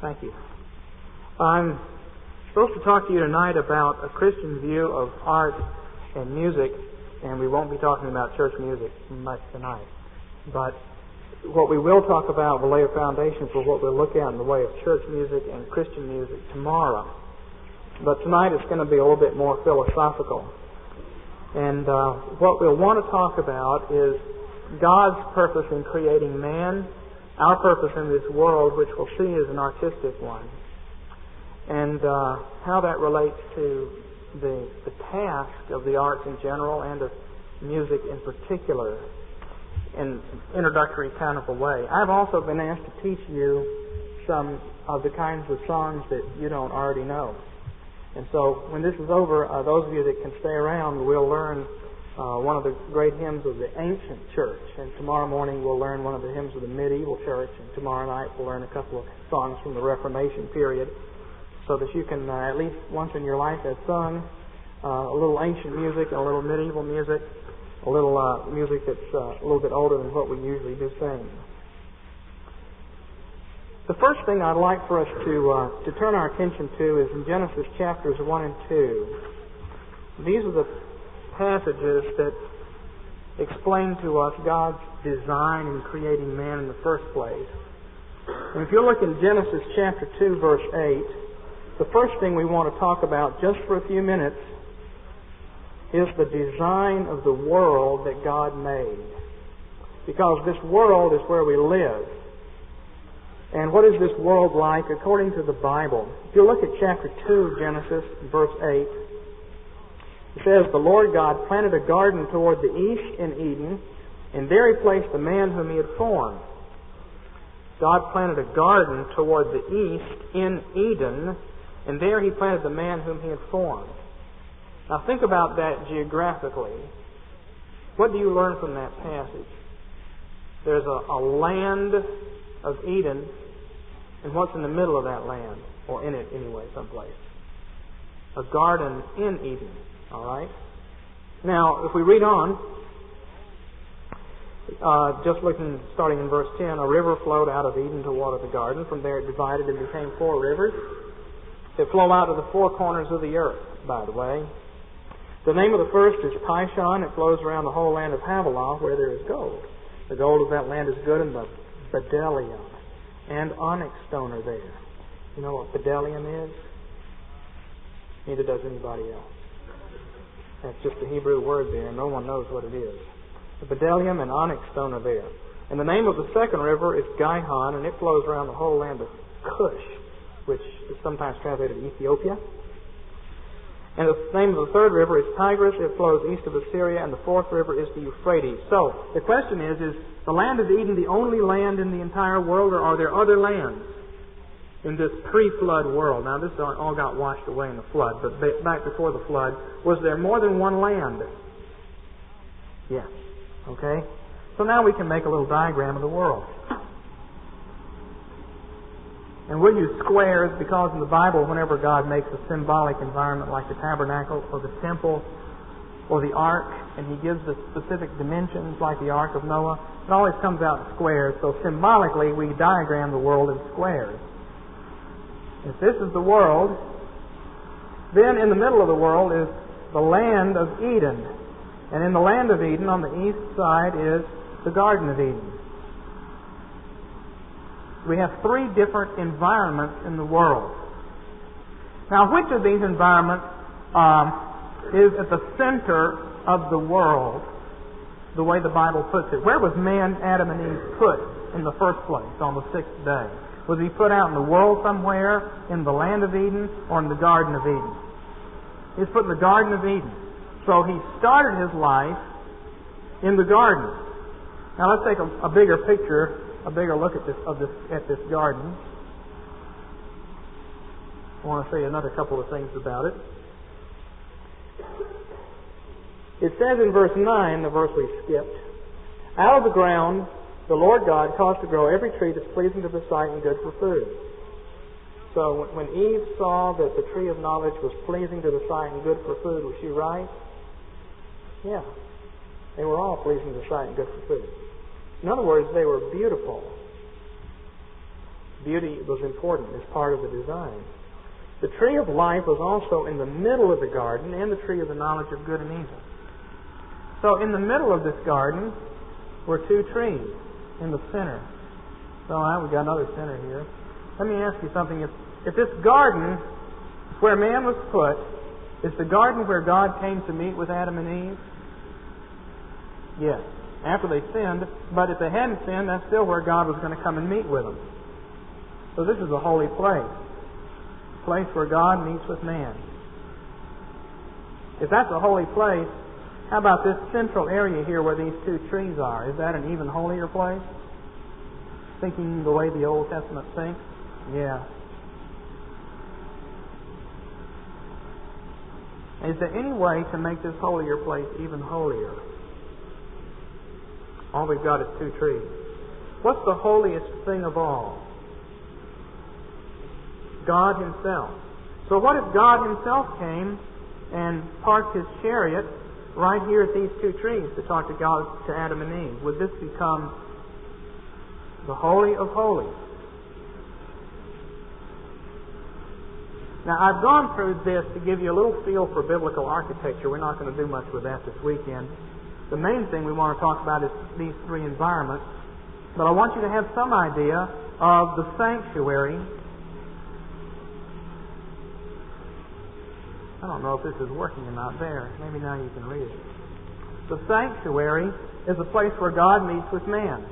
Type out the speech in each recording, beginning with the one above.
Thank you. I'm supposed to talk to you tonight about a Christian view of art and music, and we won't be talking about church music much tonight. But what we will talk about will lay a foundation for what we'll look at in the way of church music and Christian music tomorrow. But tonight it's going to be a little bit more philosophical. And what we'll want to talk about is God's purpose in creating man, our purpose in this world, which we'll see is an artistic one, and how that relates to the task of the arts in general and of music in particular in an introductory kind of a way. I've also been asked to teach you some of the kinds of songs that you don't already know. And so when this is over, those of you that can stay around, we'll learn one of the great hymns of the ancient church. And tomorrow morning we'll learn one of the hymns of the medieval church. And tomorrow night we'll learn a couple of songs from the Reformation period, so that you can at least once in your life have sung a little ancient music, a little medieval music, a little music that's a little bit older than what we usually do sing. The first thing I'd like for us to turn our attention to is in Genesis chapters 1 and 2. These are the passages that explain to us God's design in creating man in the first place. And if you look in Genesis chapter 2, verse 8, the first thing we want to talk about just for a few minutes is the design of the world that God made. Because this world is where we live. And what is this world like according to the Bible? If you look at chapter 2 of Genesis, verse 8, it says, "The Lord God planted a garden toward the east in Eden, and there He placed the man whom He had formed." God planted a garden toward the east in Eden, and there He planted the man whom He had formed. Now think about that geographically. What do you learn from that passage? There's a land of Eden, and what's in the middle of that land? Or in it anyway, someplace. A garden in Eden. Alright? Now, if we read on, just looking, starting in verse 10, a river flowed out of Eden to water the garden. From there it divided and became 4 rivers that flow out of the 4 corners of the earth, by the way. The name of the first is Pishon. It flows around the whole land of Havilah, where there is gold. The gold of that land is good, and the bdellium and onyx stone are there. You know what bdellium is? Neither does anybody else. That's just a Hebrew word there, and no one knows what it is. The bdellium and onyx stone are there. And the name of the second river is Gihon, and it flows around the whole land of Cush, which is sometimes translated Ethiopia. And the name of the third river is Tigris. It flows east of Assyria, and the fourth river is the Euphrates. So, the question is the land of Eden the only land in the entire world, or are there other lands in this pre-flood world? Now, this all got washed away in the flood, but back before the flood, was there more than one land? Yes. Okay? So now we can make a little diagram of the world. And we'll use squares because in the Bible, whenever God makes a symbolic environment like the tabernacle or the temple or the ark, and He gives the specific dimensions like the Ark of Noah, it always comes out in squares. So symbolically, we diagram the world in squares. If this is the world, then in the middle of the world is the land of Eden. And in the land of Eden, on the east side, is the Garden of Eden. We have 3 different environments in the world. Now, which of these environments is at the center of the world, the way the Bible puts it? Where was man, Adam and Eve, put in the first place on the 6th day? Was he put out in the world somewhere, in the land of Eden, or in the Garden of Eden? He was put in the Garden of Eden. So he started his life in the garden. Now let's take a bigger picture, a bigger look at this garden. I want to say another couple of things about it. It says in verse 9, the verse we skipped, "Out of the ground the Lord God caused to grow every tree that's pleasing to the sight and good for food." So when Eve saw that the tree of knowledge was pleasing to the sight and good for food, was she right? Yeah. They were all pleasing to the sight and good for food. In other words, they were beautiful. Beauty was important as part of the design. The tree of life was also in the middle of the garden, and the tree of the knowledge of good and evil. So in the middle of this garden were two trees in the center. So we've got another center here. Let me ask you something. If this garden where man was put is the garden where God came to meet with Adam and Eve? Yes. After they sinned, but if they hadn't sinned, that's still where God was going to come and meet with them. So this is a holy place. A place where God meets with man. If that's a holy place, how about this central area here where these two trees are? Is that an even holier place? Thinking the way the Old Testament thinks? Yeah. Is there any way to make this holier place even holier? All we've got is two trees. What's the holiest thing of all? God Himself. So what if God Himself came and parked His chariot right here at these two trees to talk to Adam and Eve? Would this become the Holy of Holies? Now, I've gone through this to give you a little feel for biblical architecture. We're not going to do much with that this weekend. The main thing we want to talk about is these three environments. But I want you to have some idea of the sanctuary. I don't know if this is working or not there. Maybe now you can read it. The sanctuary is a place where God meets with man.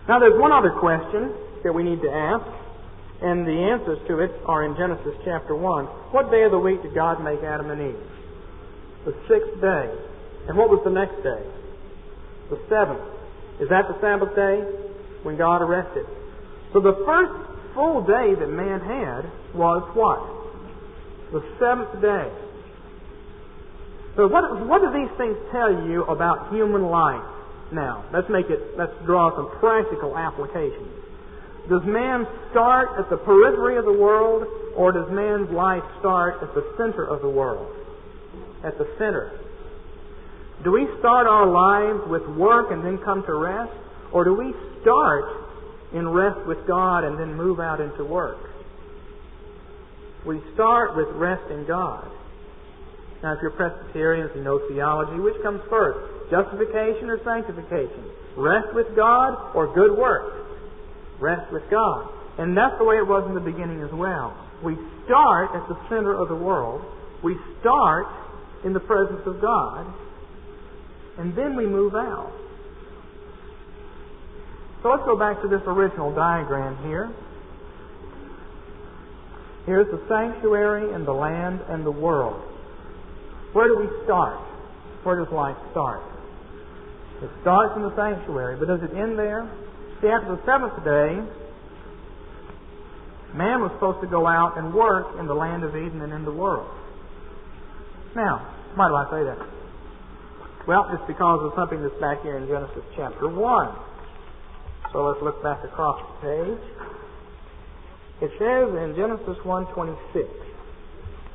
Now there's one other question that we need to ask, and the answers to it are in Genesis chapter 1. What day of the week did God make Adam and Eve? The sixth day. And what was the next day? The seventh. Is that the Sabbath day? When God rested. So the first full day that man had was what? The seventh day. So what do these things tell you about human life? Now, let's draw some practical applications. Does man start at the periphery of the world, or does man's life start at the center of the world? At the center. Do we start our lives with work and then come to rest? Or do we start in rest with God and then move out into work? We start with rest in God. Now, if you're Presbyterians, you know theology. Which comes first? Justification or sanctification? Rest with God or good work? Rest with God. And that's the way it was in the beginning as well. We start at the center of the world. We start in the presence of God. And then we move out. So let's go back to this original diagram here. Here's the sanctuary and the land and the world. Where do we start? Where does life start? It starts in the sanctuary, but does it end there? See, after the seventh day, man was supposed to go out and work in the land of Eden and in the world. Now, why do I say that? Well, it's because of something that's back here in Genesis chapter 1. So let's look back across the page. It says in Genesis 1:26,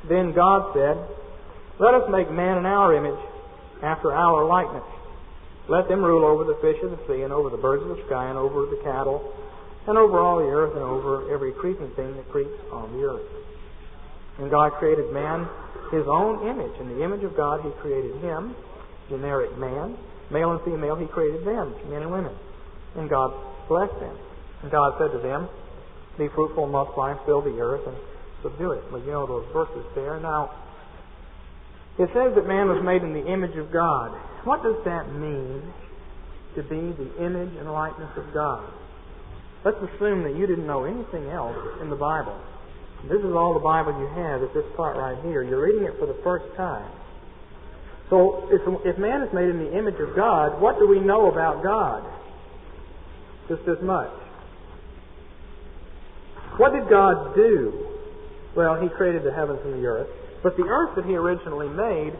Then God said, Let us make man in our image, after our likeness. Let them rule over the fish of the sea, and over the birds of the sky, and over the cattle, and over all the earth, and over every creeping thing that creeps on the earth. And God created man His own image. In the image of God He created him, generic man. Male and female He created them, men and women. And God blessed them. And God said to them, Be fruitful and multiply, and fill the earth, and subdue it. Well, you know those verses there. Now, it says that man was made in the image of God. What does that mean, to be the image and likeness of God? Let's assume that you didn't know anything else in the Bible. This is all the Bible you have at this part right here. You're reading it for the first time. So, if man is made in the image of God, what do we know about God? Just as much. What did God do? Well, He created the heavens and the earth. But the earth that He originally made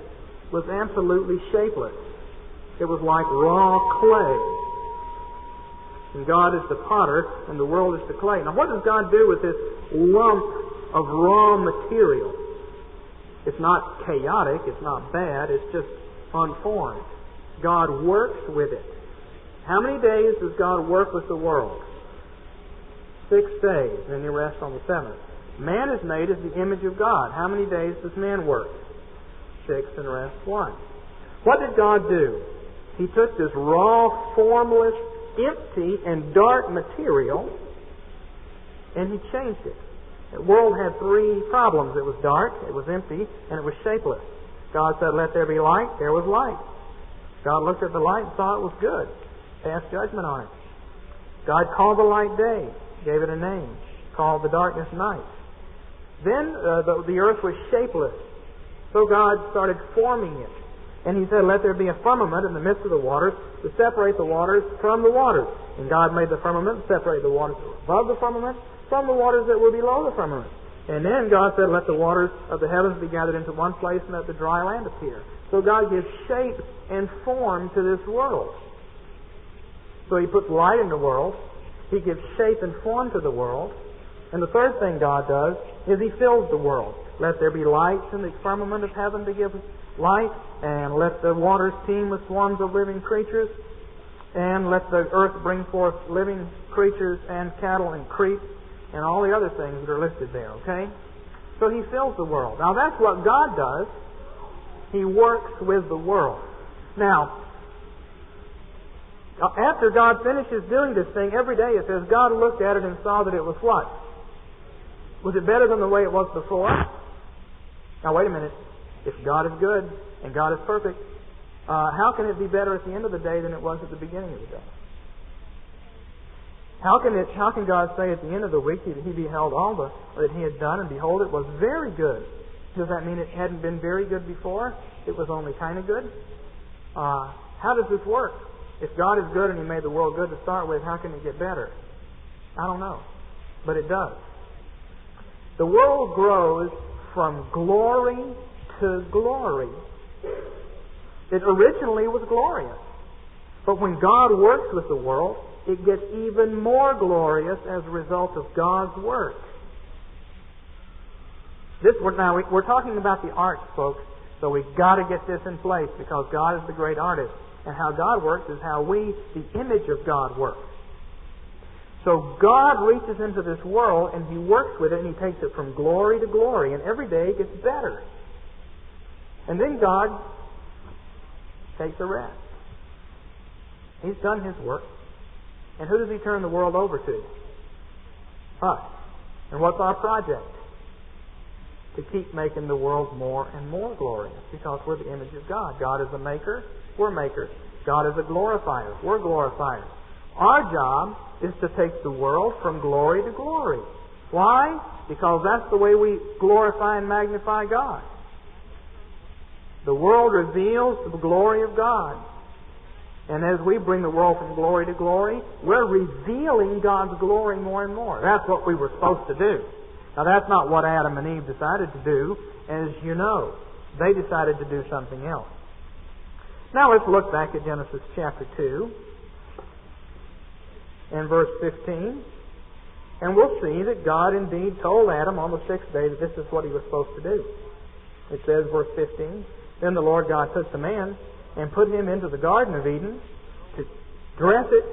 was absolutely shapeless. It was like raw clay. And God is the potter, and the world is the clay. Now, what does God do with this lump of raw material? It's not chaotic, it's not bad, it's just unformed. God works with it. How many days does God work with the world? 6 days, and then you rest on the 7th. Man is made as the image of God. How many days does man work? 6 and rest 1. What did God do? He took this raw, formless, empty, and dark material, and He changed it. The world had 3 problems. It was dark, it was empty, and it was shapeless. God said, "Let there be light." There was light. God looked at the light and saw it was good. Passed judgment on it. God called the light day, gave it a name, called the darkness night. Then the earth was shapeless. So God started forming it. And He said, "Let there be a firmament in the midst of the waters to separate the waters from the waters." And God made the firmament to separate the waters above the firmament from the waters that were below the firmament. And then God said, "Let the waters of the heavens be gathered into one place, and let the dry land appear." So God gives shape and form to this world. So He puts light in the world. He gives shape and form to the world. And the third thing God does is He fills the world. Let there be lights in the firmament of heaven to give light, and let the waters teem with swarms of living creatures, and let the earth bring forth living creatures and cattle and creep, and all the other things that are listed there, okay? So He fills the world. Now that's what God does. He works with the world. Now, after God finishes doing this thing, every day it says God looked at it and saw that it was what? Was it better than the way it was before? Now wait a minute. If God is good and God is perfect, how can it be better at the end of the day than it was at the beginning of the day? How can God say at the end of the week that He beheld all that He had done, and behold, it was very good? Does that mean it hadn't been very good before? It was only kind of good? How does this work? If God is good and He made the world good to start with, how can it get better? I don't know. But it does. The world grows from glory to glory. It originally was glorious. But when God works with the world, it gets even more glorious as a result of God's work. We're talking about the arts, folks, so we've got to get this in place because God is the great artist. And how God works is how we, the image of God, work. So God reaches into this world and He works with it, and He takes it from glory to glory, and every day it gets better. And then God takes a rest. He's done His work. And who does He turn the world over to? Us. And what's our project? To keep making the world more and more glorious, because we're the image of God. God is a maker, we're makers. God is a glorifier, we're glorifiers. Our job is to take the world from glory to glory. Why? Because that's the way we glorify and magnify God. The world reveals the glory of God. And as we bring the world from glory to glory, we're revealing God's glory more and more. That's what we were supposed to do. Now that's not what Adam and Eve decided to do, as you know. They decided to do something else. Now let's look back at Genesis chapter 2 and verse 15. And we'll see that God indeed told Adam on the 6th day that this is what he was supposed to do. It says, verse 15, "Then the Lord God took the man and put him into the Garden of Eden to dress it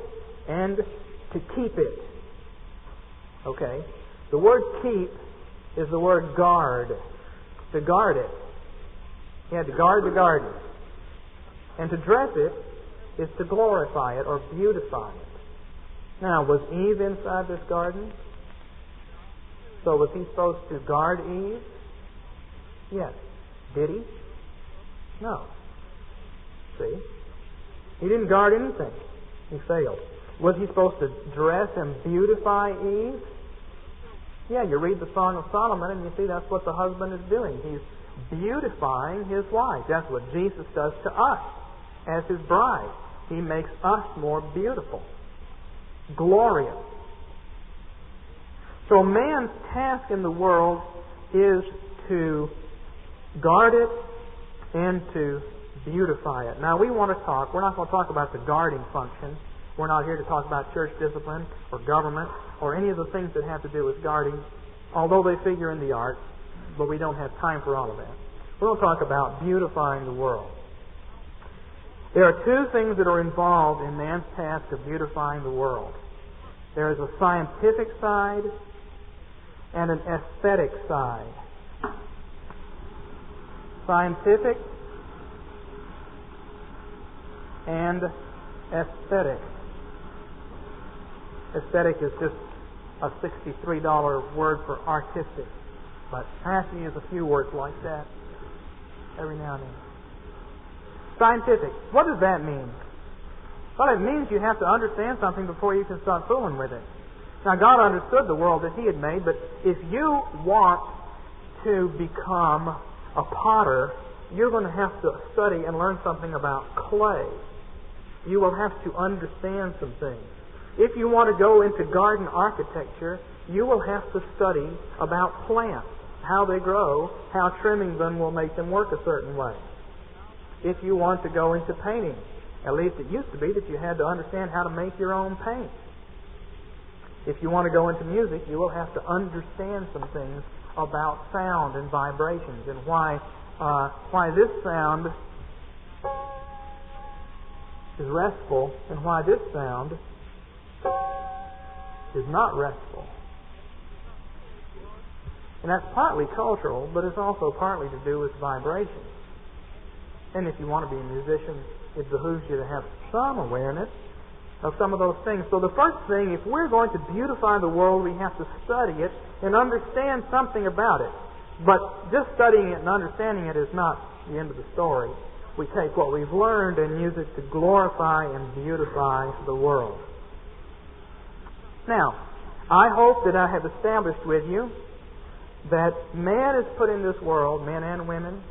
and to keep it." Okay. The word keep is the word guard. To guard it. He had to guard the garden. And to dress it is to glorify it or beautify it. Now, was Eve inside this garden? So was he supposed to guard Eve? Yes. Did he? No. See? He didn't guard anything. He failed. Was he supposed to dress and beautify Eve? Yeah, you read the Song of Solomon and you see that's what the husband is doing. He's beautifying his wife. That's what Jesus does to us as His bride. He makes us more beautiful, glorious. So man's task in the world is to guard it and to beautify it. Now we're not going to talk about the guarding function. We're not here to talk about church discipline or government or any of the things that have to do with guarding, although they figure in the arts, but we don't have time for all of that. We'll talk about beautifying the world. There are two things that are involved in man's task of beautifying the world. There is a scientific side and an aesthetic side. Scientific and aesthetic. Aesthetic is just a $63 word for artistic, but I have to use a few words like that every now and then. Scientific. What does that mean? Well, it means you have to understand something before you can start fooling with it. Now, God understood the world that He had made, but if you want to become a potter, you're going to have to study and learn something about clay. You will have to understand some things. If you want to go into garden architecture, you will have to study about plants, how they grow, how trimming them will make them work a certain way. If you want to go into painting, at least it used to be that you had to understand how to make your own paint. If you want to go into music, you will have to understand some things about sound and vibrations and why this sound is restful and why this sound is not restful. And that's partly cultural, but it's also partly to do with vibration. And if you want to be a musician, it behooves you to have some awareness of some of those things. So the first thing, if we're going to beautify the world, we have to study it and understand something about it. But just studying it and understanding it is not the end of the story. We take what we've learned and use it to glorify and beautify the world. Now, I hope that I have established with you that man is put in this world, men and women,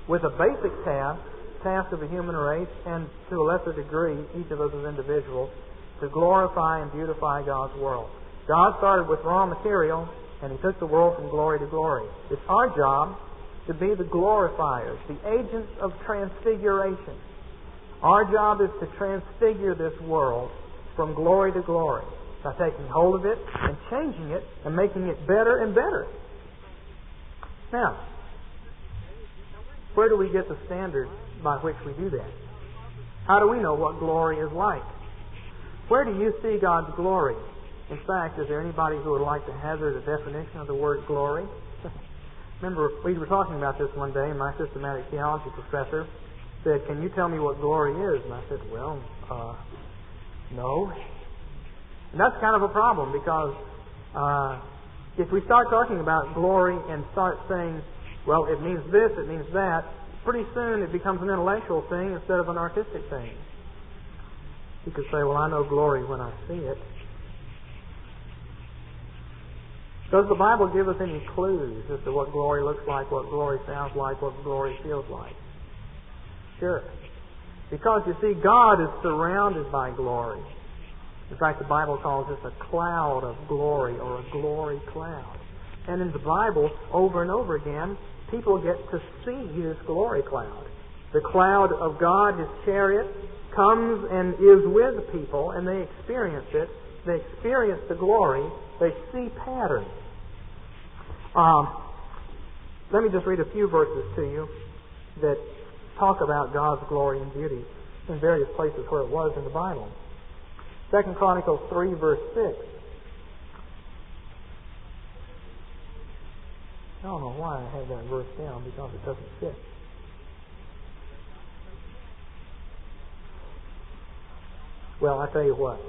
with a basic task of the human race, and to a lesser degree, each of us as individuals, to glorify and beautify God's world. God started with raw material, and He took the world from glory to glory. It's our job to be the glorifiers, the agents of transfiguration. Our job is to transfigure this world from glory to glory by taking hold of it and changing it and making it better and better. Now, where do we get the standard by which we do that? How do we know what glory is like? Where do you see God's glory? In fact, is there anybody who would like to hazard a definition of the word glory? Remember, we were talking about this one day, and my systematic theology professor said, "Can you tell me what glory is?" And I said, "Well, no." And that's kind of a problem, because if we start talking about glory and start saying, well, it means this, it means that, pretty soon it becomes an intellectual thing instead of an artistic thing. You could say, well, I know glory when I see it. Does the Bible give us any clues as to what glory looks like, what glory sounds like, what glory feels like? Sure. Because, you see, God is surrounded by glory. In fact, the Bible calls this a cloud of glory, or a glory cloud. And in the Bible, over and over again, people get to see this glory cloud. The cloud of God, His chariot, comes and is with people, and they experience it. They experience the glory. They see patterns. Let me just read a few verses to you that talk about God's glory and beauty in various places where it was in the Bible. 2 Chronicles 3, verse 6. I don't know why I have that verse down, because it doesn't fit. Well, I tell you what.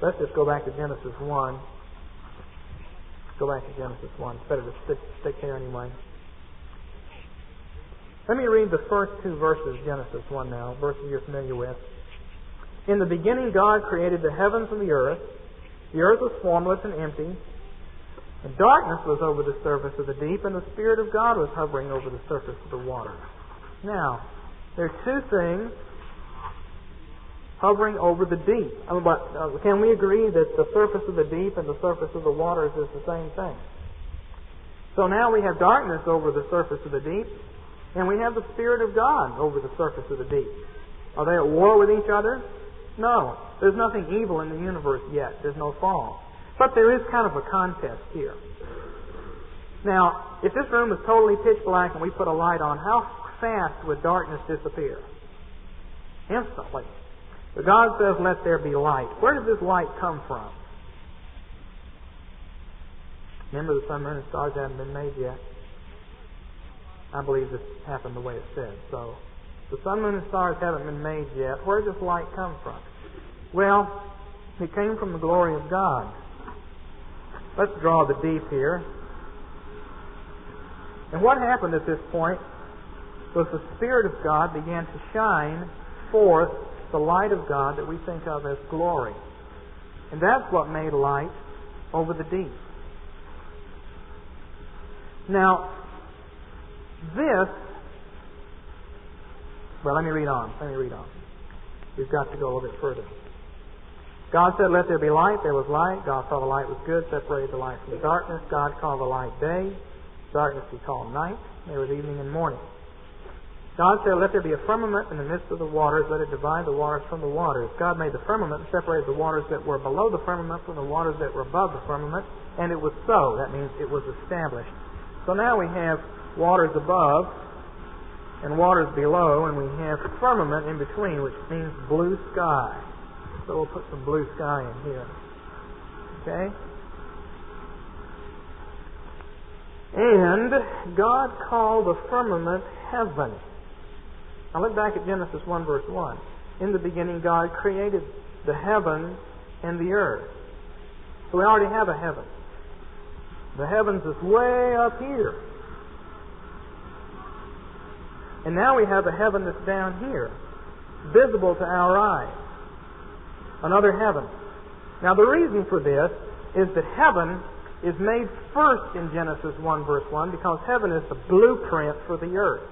Let's just go back to Genesis 1. Go back to Genesis 1. It's better to stick here anyway. Let me read the first two verses of Genesis 1 now, verses you're familiar with. In the beginning God created the heavens and the earth. The earth was formless and empty, and darkness was over the surface of the deep, and the Spirit of God was hovering over the surface of the water. Now, there are two things hovering over the deep. Can we agree that the surface of the deep and the surface of the waters is the same thing? So now we have darkness over the surface of the deep, and we have the Spirit of God over the surface of the deep. Are they at war with each other? No. There's nothing evil in the universe yet. There's no fall. But there is kind of a contest here. Now, if this room is totally pitch black and we put a light on, how fast would darkness disappear? Instantly. But God says, let there be light. Where does this light come from? Remember, the sun, moon, and stars haven't been made yet. I believe this happened the way it said. So, the sun, moon, and stars haven't been made yet. Where does light come from? Well, it came from the glory of God. Let's draw the deep here. And what happened at this point was the Spirit of God began to shine forth the light of God that we think of as glory. And that's what made light over the deep. Now, let me read on. We've got to go a little bit further. God said, "Let there be light." There was light. God saw the light was good, separated the light from the darkness. God called the light day. Darkness He called night. There was evening and morning. God said, "Let there be a firmament in the midst of the waters. Let it divide the waters from the waters." God made the firmament and separated the waters that were below the firmament from the waters that were above the firmament. And it was so. That means it was established. So now we have waters above and waters below, and we have firmament in between, which means blue sky. So we'll put some blue sky in here. Okay? And God called the firmament heaven. Now look back at Genesis 1 verse 1. In the beginning God created the heaven and the earth. So we already have a heaven. The heavens is way up here. And now we have a heaven that's down here, visible to our eyes. Another heaven. Now the reason for this is that heaven is made first in Genesis 1 verse 1 because heaven is the blueprint for the earth.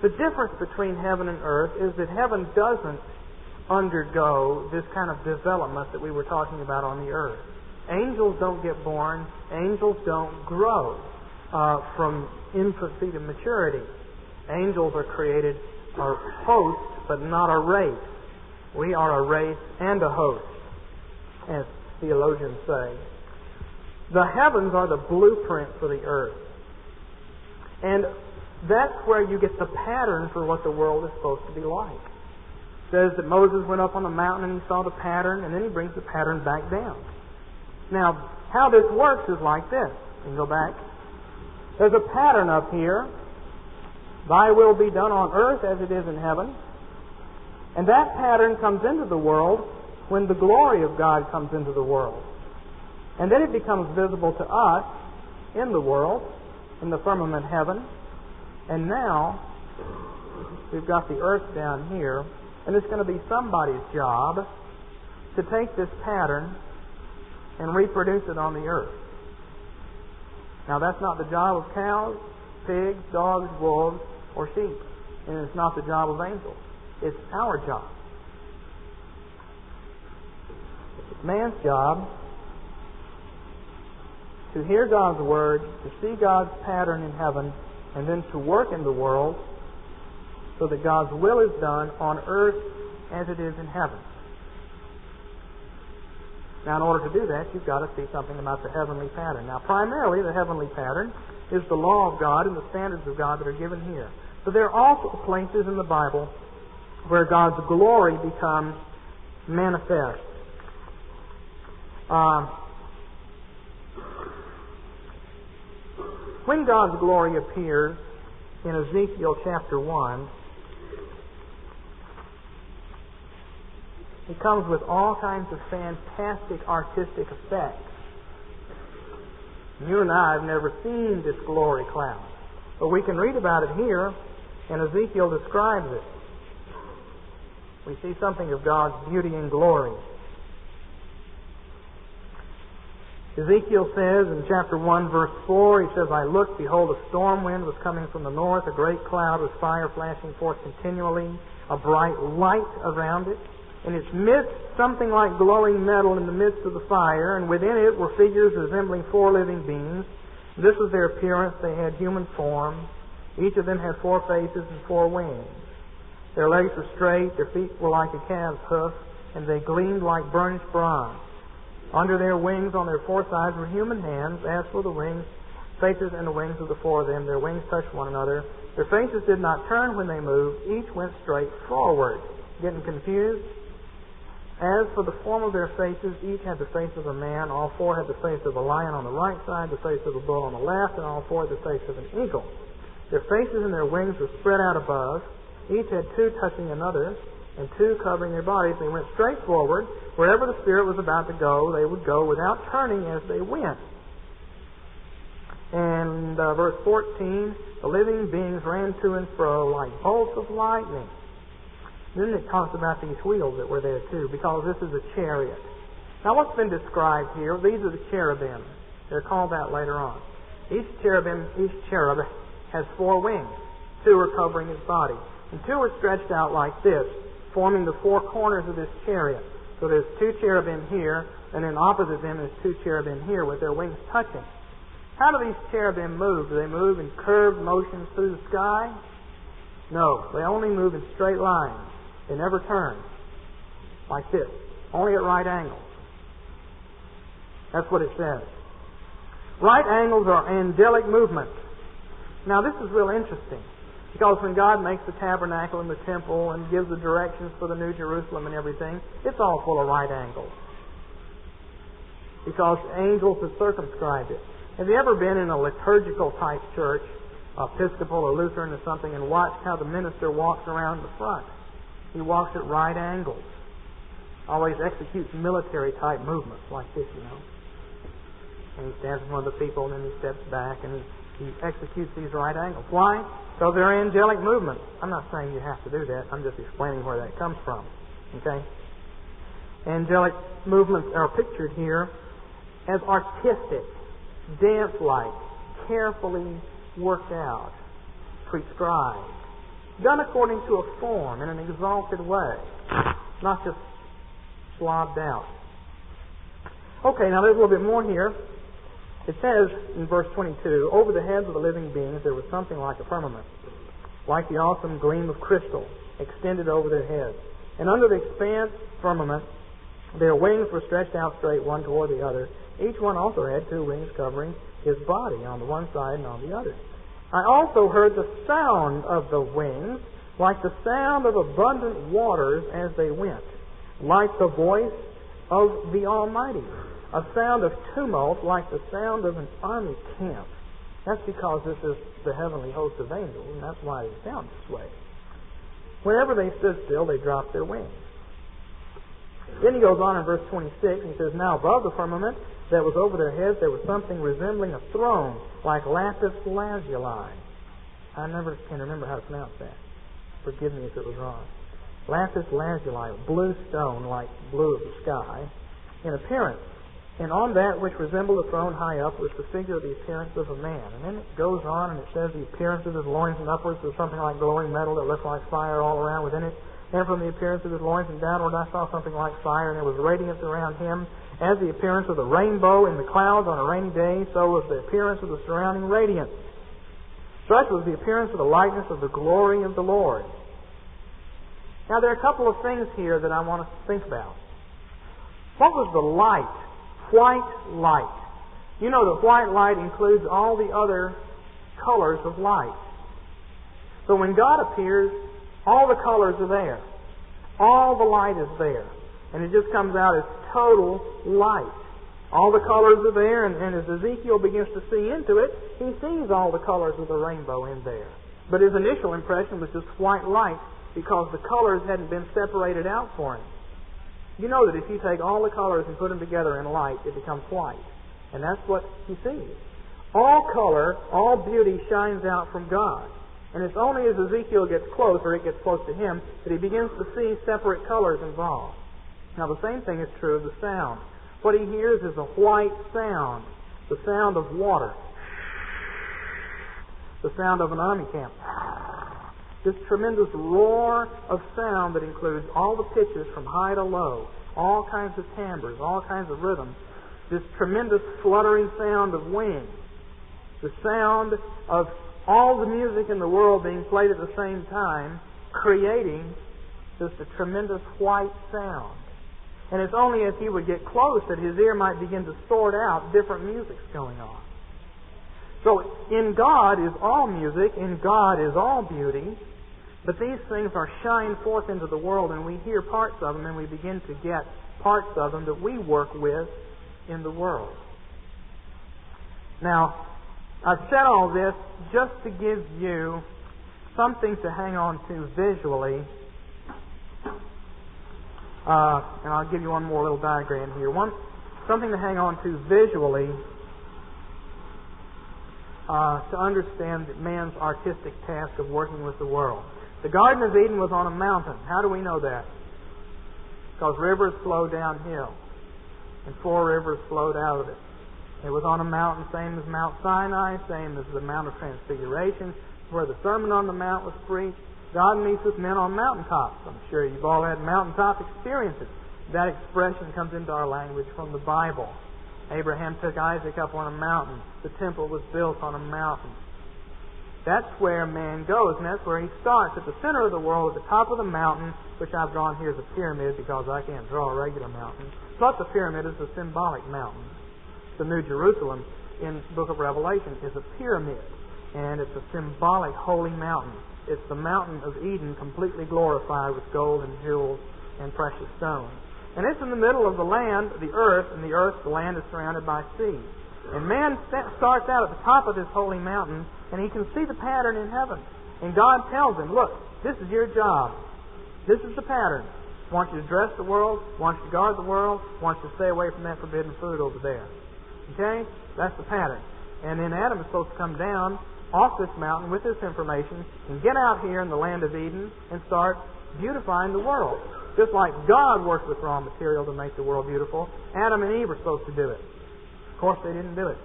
The difference between heaven and earth is that heaven doesn't undergo this kind of development that we were talking about on the earth. Angels don't get born. Angels don't grow from infancy to maturity. Angels are created a host, but not a race. We are a race and a host, as theologians say. The heavens are the blueprint for the earth. And that's where you get the pattern for what the world is supposed to be like. It says that Moses went up on the mountain and he saw the pattern, and then he brings the pattern back down. Now, how this works is like this. You can go back. There's a pattern up here. Thy will be done on earth as it is in heaven. And that pattern comes into the world when the glory of God comes into the world. And then it becomes visible to us in the world, in the firmament heaven. And now, we've got the earth down here, and it's going to be somebody's job to take this pattern and reproduce it on the earth. Now, that's not the job of cows, pigs, dogs, wolves, or sheep. And it's not the job of angels. It's our job. It's man's job to hear God's Word, to see God's pattern in heaven, and then to work in the world so that God's will is done on earth as it is in heaven. Now, in order to do that, you've got to see something about the heavenly pattern. Now, primarily, the heavenly pattern is the law of God and the standards of God that are given here. But there are also places in the Bible where God's glory becomes manifest. When God's glory appears in Ezekiel chapter 1, it comes with all kinds of fantastic artistic effects. You and I have never seen this glory cloud, but we can read about it here, and Ezekiel describes it. We see something of God's beauty and glory. Ezekiel says in chapter 1, verse 4, he says, I looked, behold, a storm wind was coming from the north, a great cloud with fire flashing forth continually, a bright light around it. In its midst, something like glowing metal in the midst of the fire, and within it were figures resembling 4 living beings. This was their appearance. They had human form. Each of them had 4 faces and 4 wings. Their legs were straight, their feet were like a calf's hoof, and they gleamed like burnished bronze. Under their wings, on their 4 sides, were human hands. As for the wings, faces and the wings of the 4 of them, their wings touched one another. Their faces did not turn when they moved. Each went straight forward. Getting confused? As for the form of their faces, each had the face of a man. All four had the face of a lion on the right side, the face of a bull on the left, and all four had the face of an eagle. Their faces and their wings were spread out above. Each had two touching another, and two covering their bodies. They went straight forward. Wherever the Spirit was about to go, they would go without turning as they went. And verse 14, the living beings ran to and fro like bolts of lightning. Then it talks about these wheels that were there too, because this is a chariot. Now what's been described here, these are the cherubim. They're called that later on. Each cherub has four wings. Two are covering his body. And two are stretched out like this, forming the four corners of this chariot. So there's two cherubim here, and then opposite them is two cherubim here with their wings touching. How do these cherubim move? Do they move in curved motions through the sky? No, they only move in straight lines. They never turn. Like this. Only at right angles. That's what it says. Right angles are angelic movements. Now this is real interesting. Because when God makes the tabernacle and the temple and gives the directions for the New Jerusalem and everything, it's all full of right angles. Because angels have circumscribed it. Have you ever been in a liturgical type church, Episcopal or Lutheran or something, and watched how the minister walks around the front? He walks at right angles. Always executes military type movements like this, you know. And he stands in front of the people and then he steps back and he executes these right angles. Why? Because they're angelic movements. I'm not saying you have to do that. I'm just explaining where that comes from. Okay? Angelic movements are pictured here as artistic, dance-like, carefully worked out, prescribed, done according to a form in an exalted way, not just slobbed out. Okay, now there's a little bit more here. It says in verse 22, over the heads of the living beings there was something like a firmament, like the awesome gleam of crystal extended over their heads. And under the expanse firmament their wings were stretched out straight one toward the other. Each one also had two wings covering his body on the one side and on the other. I also heard the sound of the wings, like the sound of abundant waters as they went, like the voice of the Almighty, a sound of tumult like the sound of an army camp. That's because this is the heavenly host of angels, and that's why they sound this way. Whenever they stood still, they dropped their wings. Then he goes on in verse 26, and he says, now above the firmament that was over their heads, there was something resembling a throne, like lapis lazuli. I never can remember how to pronounce that. Forgive me if it was wrong. Lapis lazuli, blue stone like blue of the sky, in appearance. And on that which resembled a throne high up was the figure of the appearance of a man. And then it goes on and it says the appearance of his loins and upwards was something like glowing metal that looked like fire all around within it. And from the appearance of his loins and downward I saw something like fire, and there was radiance around him, as the appearance of the rainbow in the clouds on a rainy day, so was the appearance of the surrounding radiance. Such was the appearance of the likeness of the glory of the Lord. Now there are a couple of things here that I want us to think about. What was the light? White light. You know that white light includes all the other colors of light. So when God appears, all the colors are there. All the light is there. And it just comes out as total light. All the colors are there, and as Ezekiel begins to see into it, he sees all the colors of the rainbow in there. But his initial impression was just white light because the colors hadn't been separated out for him. You know that if you take all the colors and put them together in light, it becomes white. And that's what he sees. All color, all beauty shines out from God. And it's only as Ezekiel gets close, or it gets close to him, that he begins to see separate colors involved. Now the same thing is true of the sound. What he hears is a white sound, the sound of water, the sound of an army camp. This tremendous roar of sound that includes all the pitches from high to low, all kinds of timbres, all kinds of rhythms, this tremendous fluttering sound of wings, the sound of all the music in the world being played at the same time, creating just a tremendous white sound. And it's only as he would get close that his ear might begin to sort out different musics going on. So in God is all music, in God is all beauty. But these things are shined forth into the world, and we hear parts of them, and we begin to get parts of them that we work with in the world. Now, I've said all this just to give you something to hang on to visually. And I'll give you one more little diagram here. Something to hang on to visually to understand man's artistic task of working with the world. The Garden of Eden was on a mountain. How do we know that? Because rivers flow downhill, and 4 rivers flowed out of it. It was on a mountain, same as Mount Sinai, same as the Mount of Transfiguration, where the Sermon on the Mount was preached. God meets with men on mountaintops. I'm sure you've all had mountaintop experiences. That expression comes into our language from the Bible. Abraham took Isaac up on a mountain. The temple was built on a mountain. That's where man goes, and that's where he starts, at the center of the world, at the top of the mountain, which I've drawn here as a pyramid because I can't draw a regular mountain. But the pyramid is a symbolic mountain. The New Jerusalem in the book of Revelation is a pyramid, and it's a symbolic holy mountain. It's the mountain of Eden completely glorified with gold and jewels and precious stones. And it's in the middle of the land, the earth, and the land is surrounded by sea. And man starts out at the top of this holy mountain, and he can see the pattern in heaven. And God tells him, look, this is your job. This is the pattern. I want you to dress the world, I want you to guard the world, I want you to stay away from that forbidden food over there. Okay? That's the pattern. And then Adam is supposed to come down off this mountain with this information and get out here in the land of Eden and start beautifying the world. Just like God worked with raw material to make the world beautiful, Adam and Eve were supposed to do it. Of course, they didn't do it.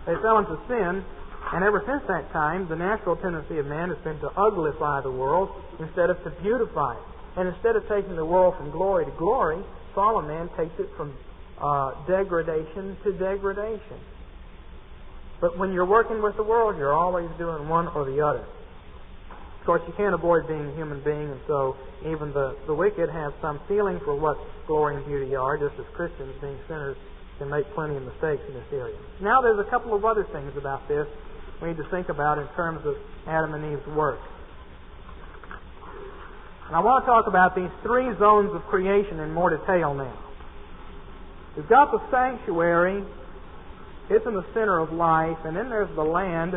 They fell into sin, and ever since that time, the natural tendency of man has been to uglify the world instead of to beautify it. And instead of taking the world from glory to glory, fallen man takes it from degradation to degradation. But when you're working with the world, you're always doing one or the other. Of course, you can't avoid being a human being, and so even the wicked have some feeling for what glory and beauty are, just as Christians, being sinners, can make plenty of mistakes in this area. Now, there's a couple of other things about this we need to think about in terms of Adam and Eve's work. And I want to talk about these 3 zones of creation in more detail now. We've got the sanctuary. It's in the center of life, and then there's the land,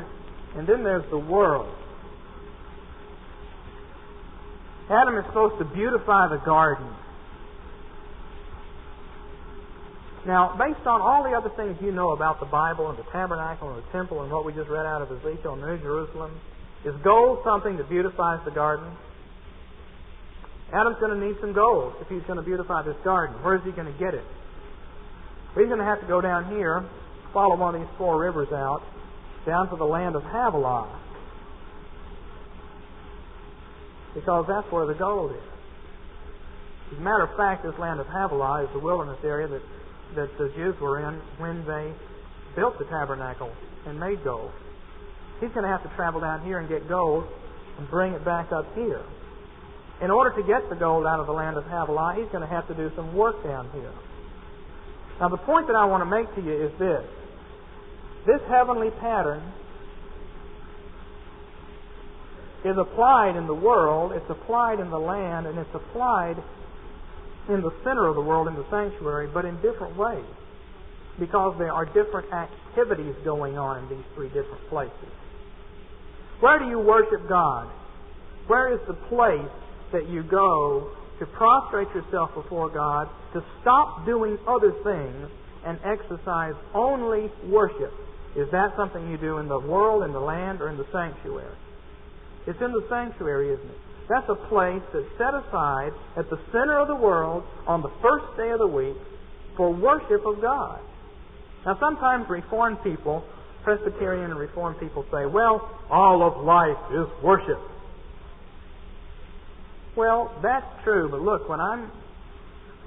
and then there's the world. Adam is supposed to beautify the garden. Now, based on all the other things you know about the Bible and the tabernacle and the temple and what we just read out of Ezekiel and New Jerusalem, is gold something that beautifies the garden? Adam's going to need some gold if he's going to beautify this garden. Where is he going to get it? He's going to have to go down here, follow one of these 4 rivers out, down to the land of Havilah, because that's where the gold is. As a matter of fact, this land of Havilah is the wilderness area that the Jews were in when they built the tabernacle and made gold. He's going to have to travel down here and get gold and bring it back up here. In order to get the gold out of the land of Havilah, he's going to have to do some work down here. Now, the point that I want to make to you is this. This heavenly pattern is applied in the world, it's applied in the land, and it's applied in the center of the world, in the sanctuary, but in different ways, because there are different activities going on in these 3 different places. Where do you worship God? Where is the place that you go to prostrate yourself before God, to stop doing other things and exercise only worship? Is that something you do in the world, in the land, or in the sanctuary? It's in the sanctuary, isn't it? That's a place that's set aside at the center of the world on the first day of the week for worship of God. Now, sometimes Reformed people, Presbyterian and Reformed people say, well, all of life is worship. Well, that's true, but look, when I'm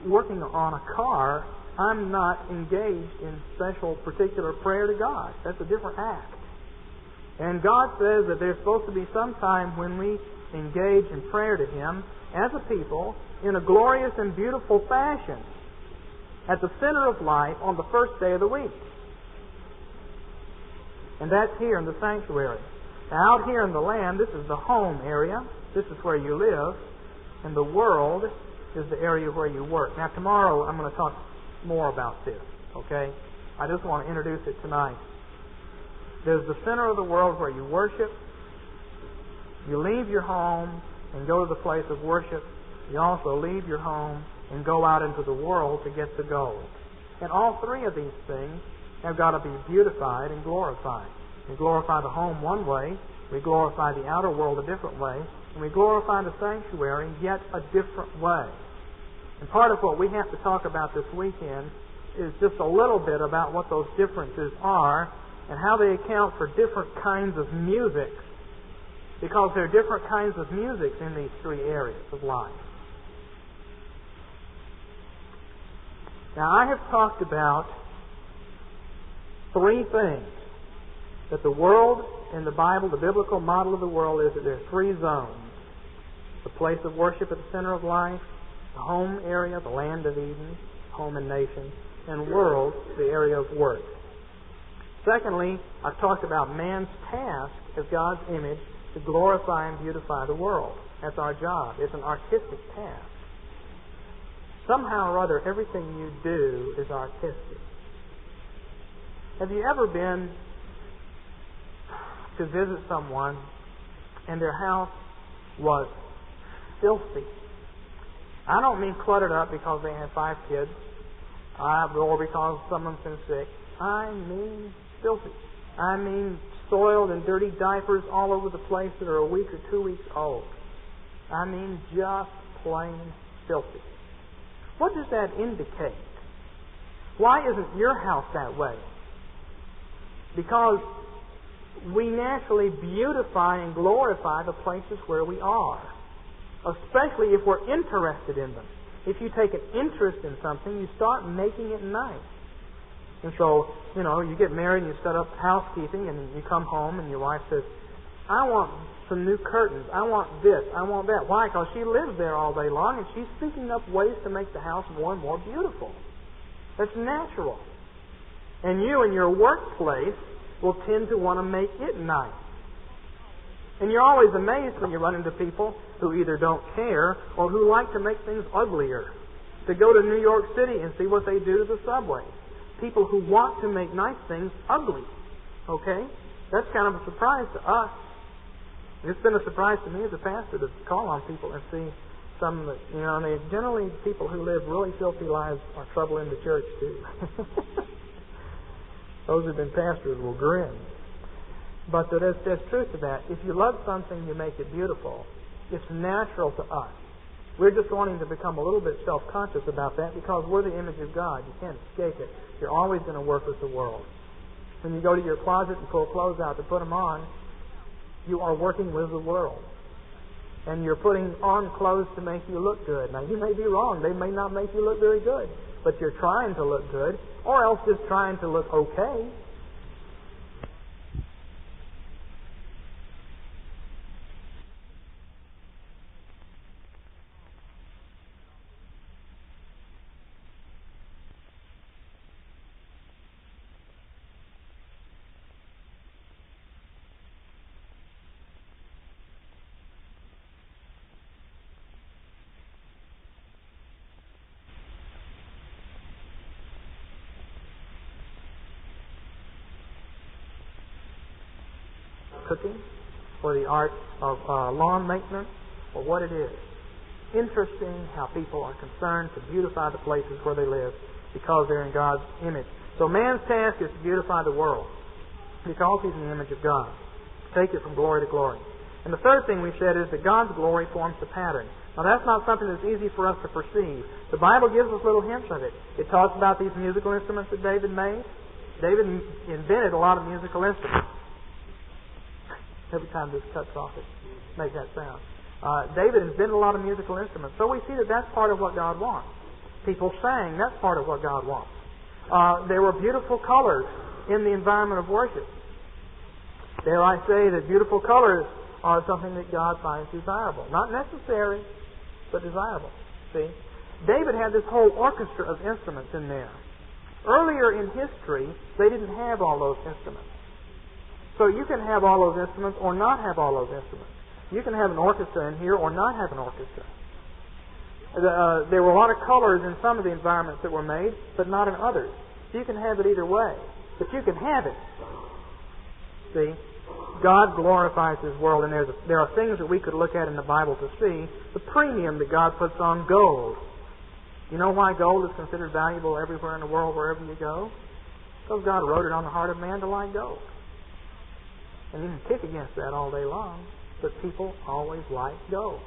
working on a car, I'm not engaged in special particular prayer to God. That's a different act. And God says that there's supposed to be some time when we engage in prayer to Him as a people in a glorious and beautiful fashion at the center of life on the first day of the week. And that's here in the sanctuary. Now, out here in the land, this is the home area. This is where you live, and the world is the area where you work. Now, tomorrow I'm going to talk more about this, okay? I just want to introduce it tonight. There's the center of the world where you worship. You leave your home and go to the place of worship. You also leave your home and go out into the world to get the gold. And all three of these things have got to be beautified and glorified. We glorify the home one way, we glorify the outer world a different way, and we glorify the sanctuary yet a different way. And part of what we have to talk about this weekend is just a little bit about what those differences are and how they account for different kinds of music, because there are different kinds of music in these three areas of life. Now, I have talked about three things that the world in the Bible, the biblical model of the world, is that there are three zones. The place of worship at the center of life, the home area, the land of Eden, home and nation, and world, the area of work. Secondly, I've talked about man's task as God's image to glorify and beautify the world. That's our job. It's an artistic task. Somehow or other, everything you do is artistic. Have you ever been to visit someone and their house was filthy? I don't mean cluttered up because they had 5 kids or because someone's been sick. I mean filthy. I mean soiled and dirty diapers all over the place that are a week or 2 weeks old. I mean just plain filthy. What does that indicate? Why isn't your house that way? Because we naturally beautify and glorify the places where we are, especially if we're interested in them. If you take an interest in something, you start making it nice. And so, you get married and you set up housekeeping and you come home and your wife says, I want some new curtains. I want this. I want that. Why? Because she lives there all day long and she's thinking up ways to make the house more and more beautiful. That's natural. And you in your workplace will tend to want to make it nice. And you're always amazed when you run into people who either don't care or who like to make things uglier. To go to New York City and see what they do to the subway. People who want to make nice things ugly. Okay? That's kind of a surprise to us. It's been a surprise to me as a pastor to call on people and see some that, they generally, people who live really filthy lives are trouble in the church too. Those who've been pastors will grin. But there's truth to that. If you love something, you make it beautiful. It's natural to us. We're just wanting to become a little bit self-conscious about that because we're the image of God. You can't escape it. You're always going to work with the world. When you go to your closet and pull clothes out to put them on, you are working with the world. And you're putting on clothes to make you look good. Now, you may be wrong. They may not make you look very good. But you're trying to look good, or else just trying to look okay. Cooking, or the art of lawn maintenance, or what it is. Interesting how people are concerned to beautify the places where they live because they're in God's image. So man's task is to beautify the world because he's in the image of God. Take it from glory to glory. And the third thing we said is that God's glory forms the pattern. Now that's not something that's easy for us to perceive. The Bible gives us little hints of it. It talks about these musical instruments that David made. David invented a lot of musical instruments. Every time this cuts off, it makes that sound. David invented a lot of musical instruments. So we see that that's part of what God wants. People sang, that's part of what God wants. There were beautiful colors in the environment of worship. Dare I say that beautiful colors are something that God finds desirable. Not necessary, but desirable. See? David had this whole orchestra of instruments in there. Earlier in history, they didn't have all those instruments. So you can have all those instruments or not have all those instruments. You can have an orchestra in here or not have an orchestra. There were a lot of colors in some of the environments that were made, but not in others. You can have it either way, but you can have it. See? God glorifies His world, and there are things that we could look at in the Bible to see the premium that God puts on gold. You know why gold is considered valuable everywhere in the world, wherever you go? Because God wrote it on the heart of man to like gold. And you can kick against that all day long, but people always like gold.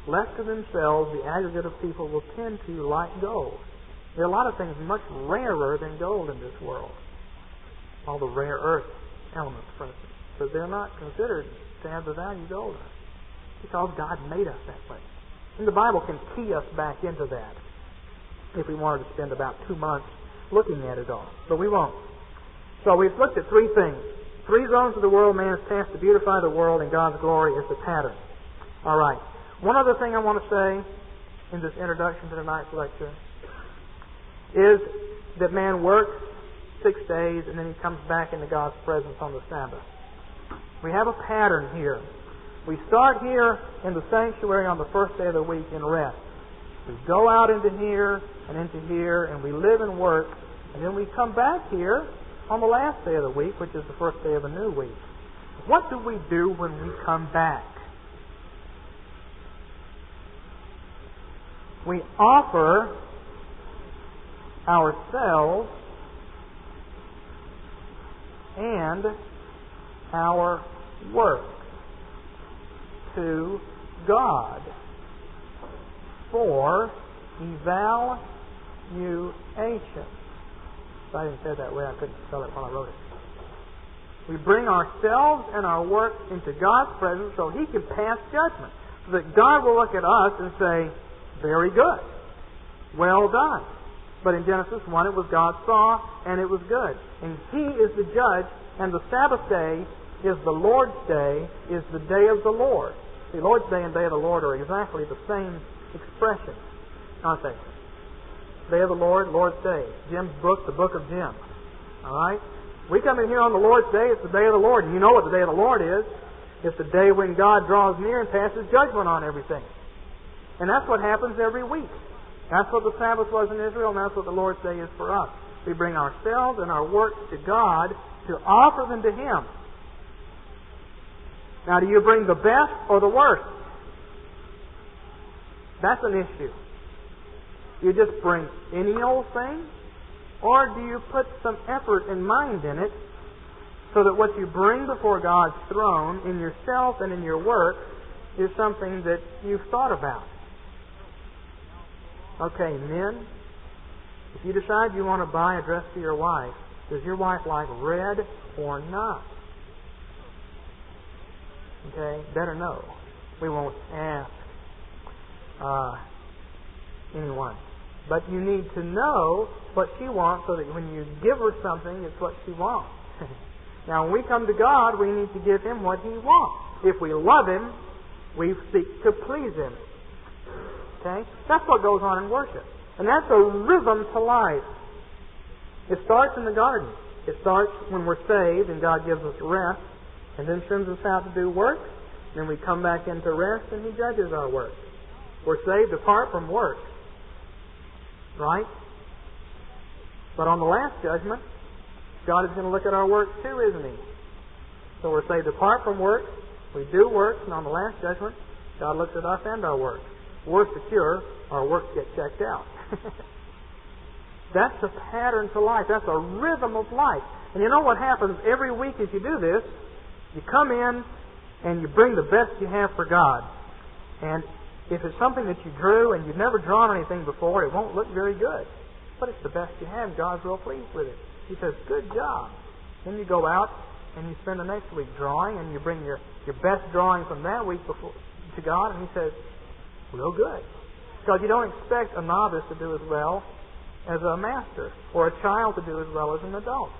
Left to themselves, the aggregate of people will tend to like gold. There are a lot of things much rarer than gold in this world. All the rare earth elements, for instance. But they're not considered to have the value gold has. Because God made us that way. And the Bible can key us back into that if we wanted to spend about 2 months looking at it all. But we won't. So we've looked at 3 things. 3 zones of the world, man's task to beautify the world, and God's glory is the pattern. All right. One other thing I want to say in this introduction to tonight's lecture is that man works 6 days and then he comes back into God's presence on the Sabbath. We have a pattern here. We start here in the sanctuary on the first day of the week in rest. We go out into here and into here, and we live and work, and then we come back here on the last day of the week, which is the first day of a new week. What do we do when we come back? We offer ourselves and our work to God for evaluation. If I didn't say it that way, I couldn't spell it while I wrote it. We bring ourselves and our work into God's presence so He can pass judgment. So that God will look at us and say, very good. Well done. But in Genesis 1, it was God saw, and it was good. And He is the judge, and the Sabbath day is the Lord's day, is the day of the Lord. The Lord's day and day of the Lord are exactly the same expression, aren't they? Day of the Lord, Lord's day. Jim's book, the book of Jim. All right? We come in here on the Lord's day, it's the day of the Lord. And you know what the day of the Lord is. It's the day when God draws near and passes judgment on everything. And that's what happens every week. That's what the Sabbath was in Israel, and that's what the Lord's day is for us. We bring ourselves and our works to God to offer them to Him. Now, do you bring the best or the worst? That's an issue. You just bring any old thing? Or do you put some effort and mind in it so that what you bring before God's throne in yourself and in your work is something that you've thought about? Okay, men, if you decide you want to buy a dress for your wife, does your wife like red or not? Okay, better know. We won't ask anyone. But you need to know what she wants so that when you give her something, it's what she wants. Now, when we come to God, we need to give Him what He wants. If we love Him, we seek to please Him. Okay? That's what goes on in worship. And that's a rhythm to life. It starts in the garden. It starts when we're saved and God gives us rest and then sends us out to do work. Then we come back into rest and He judges our work. We're saved apart from work. Right? But on the last judgment, God is going to look at our work too, isn't He? So we're saved apart from work. We do works, and on the last judgment, God looks at us and our work. We're secure, our works get checked out. That's a pattern to life. That's a rhythm of life. And you know what happens every week as you do this? You come in and you bring the best you have for God. And if it's something that you drew and you've never drawn anything before, it won't look very good. But it's the best you have. God's real pleased with it. He says, good job. Then you go out and you spend the next week drawing and you bring your best drawing from that week before to God, and He says, real good. Because you don't expect a novice to do as well as a master or a child to do as well as an adult.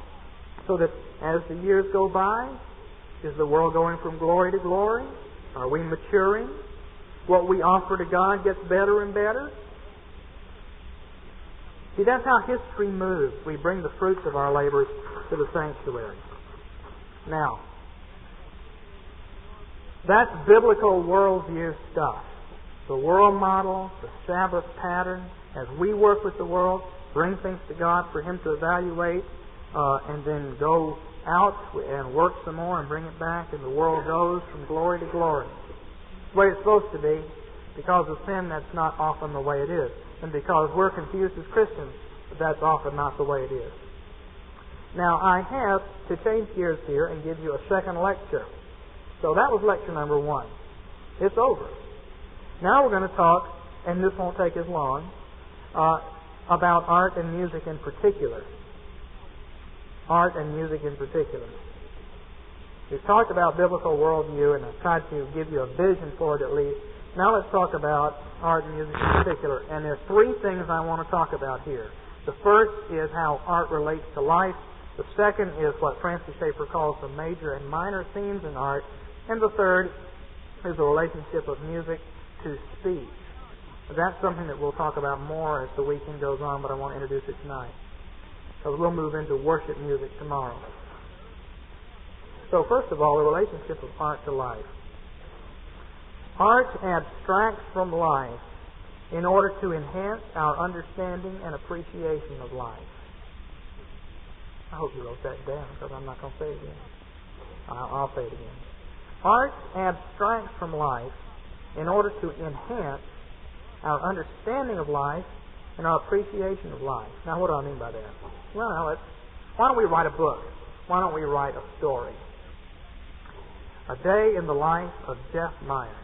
So that as the years go by, is the world going from glory to glory? Are we maturing? What we offer to God gets better and better? See, that's how history moves. We bring the fruits of our labors to the sanctuary. Now, That's biblical worldview stuff. The world model, the Sabbath pattern, as we work with the world, bring things to God for Him to evaluate, and then go out and work some more and bring it back, and the world goes from glory to glory. It's the way it's supposed to be. Because of sin, that's not often the way it is. And because we're confused as Christians, that's often not the way it is. Now, I have to change gears here and give you a second lecture. So that was lecture number 1. It's over. Now we're going to talk, and this won't take as long, about art and music in particular. Art and music in particular. We've talked about biblical worldview, and I've tried to give you a vision for it at least. Now let's talk about art and music in particular. And there are 3 things I want to talk about here. The first is how art relates to life. The second is what Francis Schaeffer calls the major and minor themes in art. And the third is the relationship of music to speech. That's something that we'll talk about more as the weekend goes on, but I want to introduce it tonight. So we'll move into worship music tomorrow. So first of all, the relationship of art to life. Art abstracts from life in order to enhance our understanding and appreciation of life. I hope you wrote that down, because I'm not going to say it again. I'll say it again. Art abstracts from life in order to enhance our understanding of life and our appreciation of life. Now, what do I mean by that? Well, why don't we write a book? Why don't we write a story? A Day in the Life of Jeff Myers.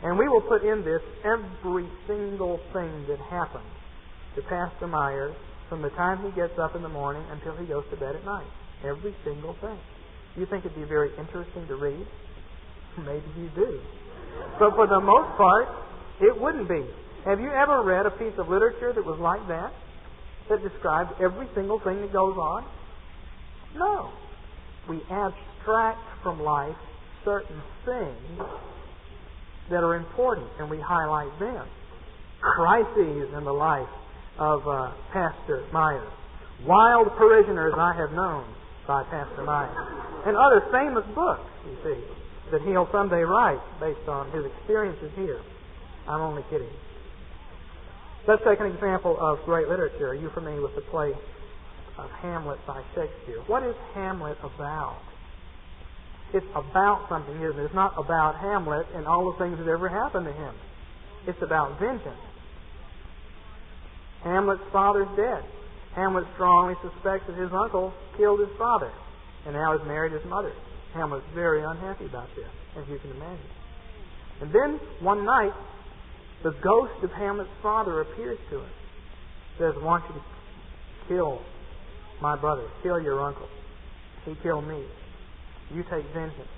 And we will put in this every single thing that happened to Pastor Myers from the time he gets up in the morning until he goes to bed at night. Every single thing. You think it'd be very interesting to read? Maybe you do. But for the most part, it wouldn't be. Have you ever read a piece of literature that was like that? That described every single thing that goes on? No. We abstract from life certain things that are important, and we highlight them. Crises in the life of Pastor Myers. Wild Parishioners I Have Known by Pastor Myers. And other famous books, you see, that he'll someday write based on his experiences here. I'm only kidding. Let's take an example of great literature. Are you familiar with the play of Hamlet by Shakespeare? What is Hamlet about? It's about something, isn't it? It's not about Hamlet and all the things that ever happened to him. It's about vengeance. Hamlet's father's dead. Hamlet strongly suspects that his uncle killed his father and now has married his mother. Hamlet's very unhappy about this, as you can imagine. And then, one night, the ghost of Hamlet's father appears to him. Says, I want you to kill my brother, kill your uncle. He killed me. You take vengeance.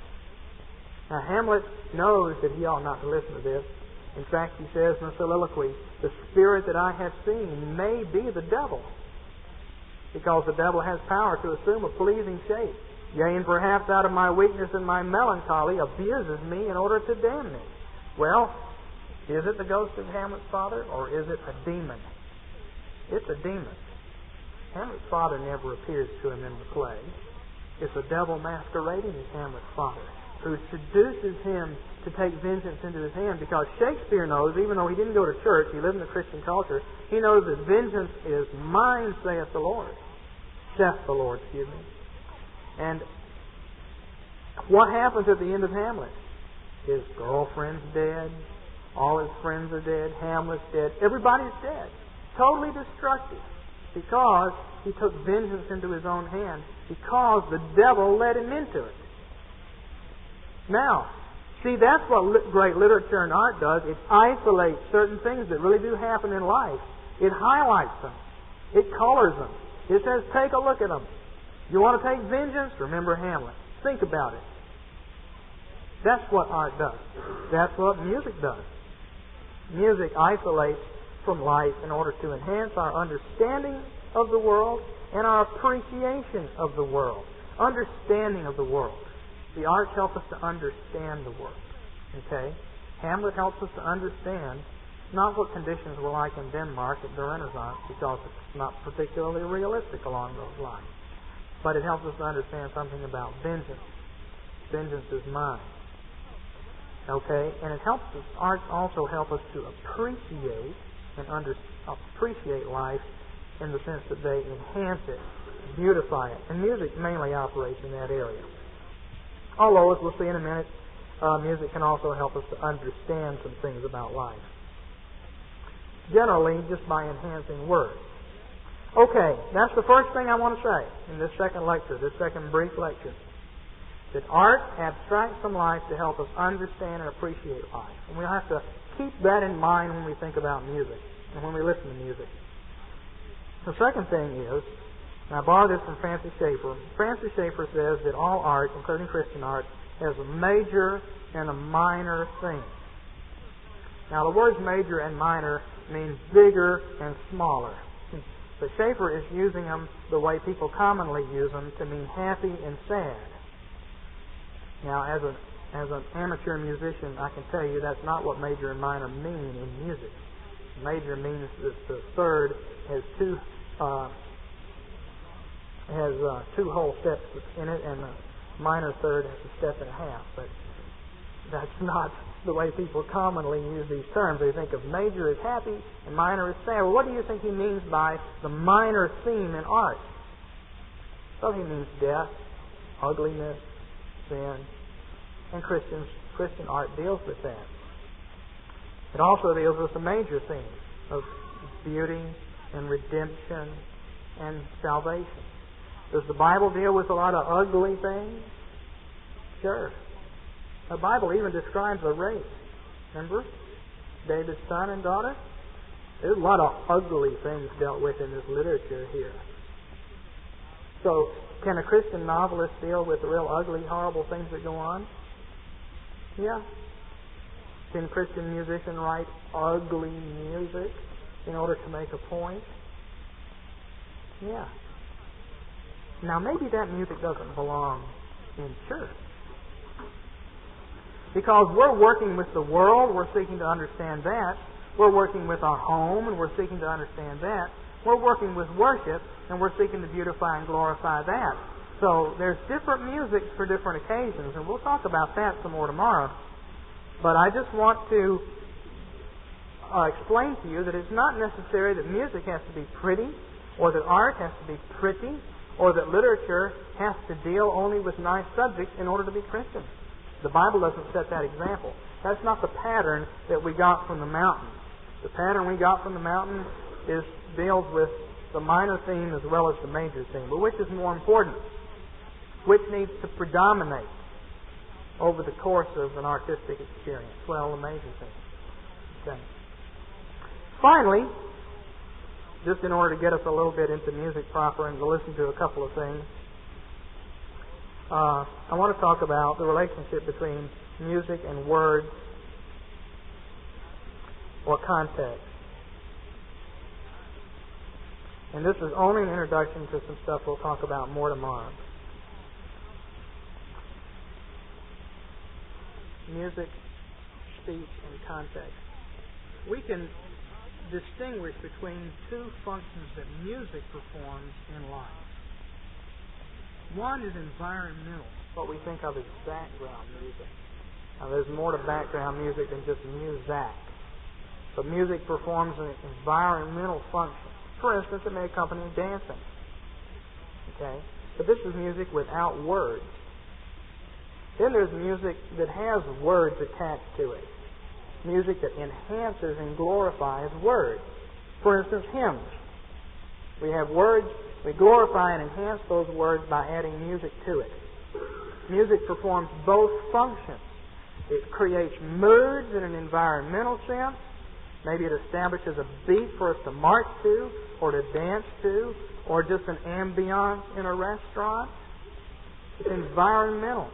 Now, Hamlet knows that he ought not to listen to this. In fact, he says in a soliloquy, the spirit that I have seen may be the devil, because the devil has power to assume a pleasing shape. Yea, and perhaps out of my weakness and my melancholy abuses me in order to damn me. Well, is it the ghost of Hamlet's father, or is it a demon? It's a demon. Hamlet's father never appears to him in the play. It's the devil masquerading as Hamlet's father, who seduces him to take vengeance into his hand, because Shakespeare knows, even though he didn't go to church, he lived in the Christian culture, he knows that vengeance is mine, saith the Lord. And what happens at the end of Hamlet? His girlfriend's dead, all his friends are dead, Hamlet's dead, everybody's dead. Totally destructive, because he took vengeance into his own hand, because the devil led him into it. Now, see, that's what great literature and art does. It isolates certain things that really do happen in life. It highlights them. It colors them. It says, take a look at them. You want to take vengeance? Remember Hamlet. Think about it. That's what art does. That's what music does. Music isolates from life in order to enhance our understanding of the world and our appreciation of the world. Understanding of the world. The arts help us to understand the world. Okay? Hamlet helps us to understand not what conditions were like in Denmark at the Renaissance, because it's not particularly realistic along those lines. But it helps us to understand something about vengeance. vengeance is mine. Okay? And it helps us, art also help us to appreciate and appreciate life in the sense that they enhance it, beautify it. And music mainly operates in that area. Although, as we'll see in a minute, music can also help us to understand some things about life. Generally, just by enhancing words. Okay, that's the first thing I want to say in this second lecture, this second brief lecture. That art abstracts from life to help us understand and appreciate life. And we'll have to keep that in mind when we think about music and when we listen to music. The second thing is, and I borrowed this from Francis Schaeffer. Francis Schaeffer says that all art, including Christian art, has a major and a minor theme. Now, the words major and minor mean bigger and smaller. But Schaeffer is using them the way people commonly use them, to mean happy and sad. Now, as an amateur musician, I can tell you that's not what major and minor mean in music. Major means that the third has two whole steps in it, and the minor third has a step and a half. But that's not the way people commonly use these terms. They think of major as happy and minor as sad. Well, what do you think he means by the minor theme in art? Well, he means death, ugliness, sin, and Christian art deals with that. It also deals with the major theme of beauty and redemption and salvation. Does the Bible deal with a lot of ugly things? Sure. The Bible even describes a race. Remember? David's son and daughter? There's a lot of ugly things dealt with in this literature here. So, can a Christian novelist deal with the real ugly, horrible things that go on? Yeah. Can a Christian musician write ugly music in order to make a point? Yeah. Now, maybe that music doesn't belong in church. Because we're working with the world, we're seeking to understand that. We're working with our home, and we're seeking to understand that. We're working with worship, and we're seeking to beautify and glorify that. So there's different music for different occasions, and we'll talk about that some more tomorrow. But I just want to explain to you that it's not necessary that music has to be pretty, or that art has to be pretty, or that literature has to deal only with nice subjects in order to be Christian. The Bible doesn't set that example. That's not the pattern that we got from the mountain. The pattern we got from the mountain deals with the minor theme as well as the major theme. But which is more important? Which needs to predominate over the course of an artistic experience? Well, the major theme. Okay. Finally, just in order to get us a little bit into music proper and to listen to a couple of things, I want to talk about the relationship between music and words or context. And this is only an introduction to some stuff we'll talk about more tomorrow. Music, speech, and context. We can distinguish between two functions that music performs in life. One is environmental, what we think of as background music. Now, there's more to background music than just music. But music performs an environmental function. For instance, it may accompany dancing. Okay? But this is music without words. Then there's music that has words attached to it. Music that enhances and glorifies words. For instance, hymns. We have words, we glorify and enhance those words by adding music to it. Music performs both functions. It creates moods in an environmental sense. Maybe it establishes a beat for us to march to, or to dance to, or just an ambiance in a restaurant. It's environmental.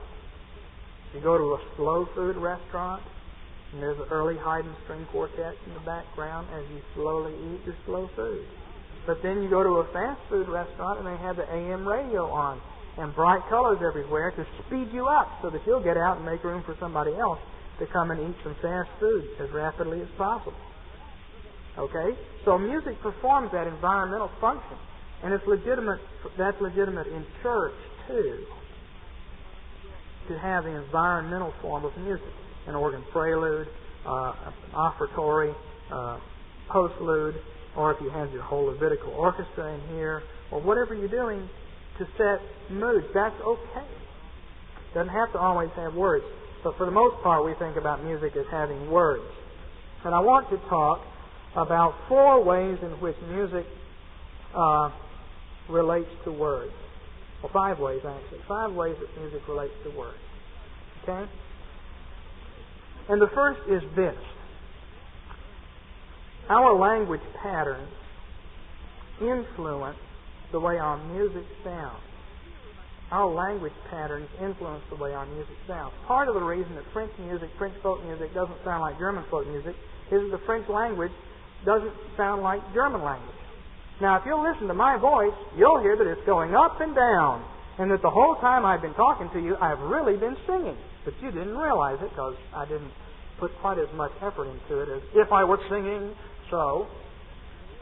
You go to a slow food restaurant, and there's an early Haydn string quartet in the background as you slowly eat your slow food. But then you go to a fast food restaurant, and they have the AM radio on, and bright colors everywhere to speed you up so that you'll get out and make room for somebody else to come and eat some fast food as rapidly as possible. Okay? So music performs that environmental function. And it's legitimate. That's legitimate in church, too. to have the environmental form of music, an organ prelude, an offertory, postlude, or if you have your whole Levitical orchestra in here, or whatever you're doing to set moods, that's okay. Doesn't have to always have words. But for the most part, we think about music as having words. And I want to talk about 4 ways in which music relates to words. Well, 5 ways, actually. 5 ways that music relates to words. Okay? And the first is this. Our language patterns influence the way our music sounds. Our language patterns influence the way our music sounds. Part of the reason that French music, French folk music, doesn't sound like German folk music is that the French language doesn't sound like German language. Now, if you'll listen to my voice, you'll hear that it's going up and down, and that the whole time I've been talking to you, I've really been singing. But you didn't realize it because I didn't put quite as much effort into it as if I were singing. So,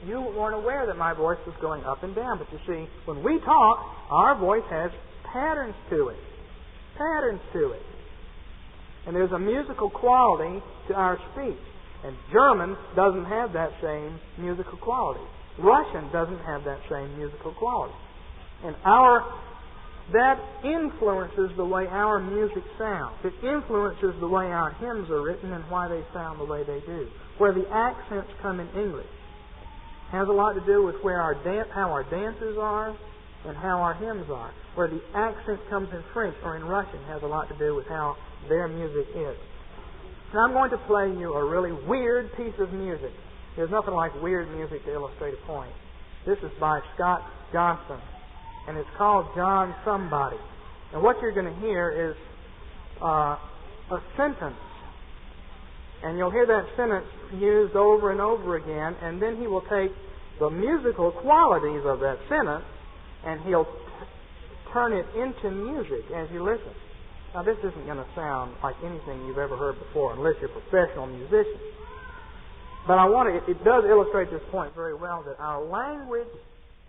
you weren't aware that my voice was going up and down. But you see, when we talk, our voice has patterns to it. Patterns to it. And there's a musical quality to our speech. And German doesn't have that same musical quality. Russian doesn't have that same musical quality. And that influences the way our music sounds. It influences the way our hymns are written and why they sound the way they do. Where the accents come in English has a lot to do with how our dances are and how our hymns are. Where the accent comes in French or in Russian has a lot to do with how their music is. Now I'm going to play you a really weird piece of music. There's nothing like weird music to illustrate a point. This is by Scott Johnson, and it's called John Somebody. And what you're going to hear is a sentence. And you'll hear that sentence used over and over again, and then he will take the musical qualities of that sentence and he'll turn it into music as you listen. Now, this isn't going to sound like anything you've ever heard before unless you're a professional musician. But it does illustrate this point very well, that our language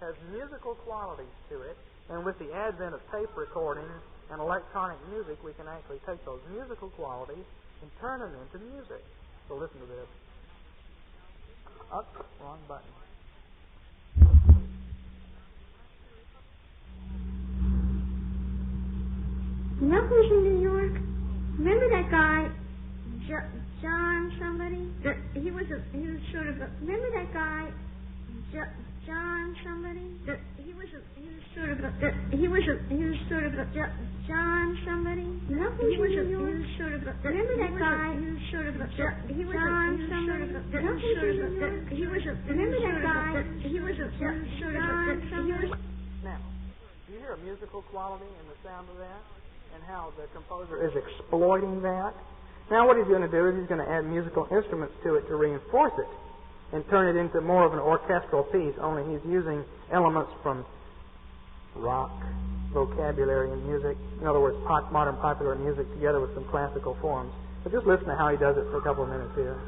has musical qualities to it, and with the advent of tape recording and electronic music, we can actually take those musical qualities and turn them into music. So listen to this. Wrong button. You know who's in New York? Remember that guy, John somebody? Remember that guy, John somebody? John somebody? You know who's in New York? Remember that guy, John somebody? Remember that guy, John somebody? Now, do you hear a musical quality in the sound of that? And how the composer is exploiting that? Now what he's going to do is he's going to add musical instruments to it to reinforce it and turn it into more of an orchestral piece, only he's using elements from rock vocabulary and music. In other words, modern popular music together with some classical forms. But just listen to how he does it for a couple of minutes here.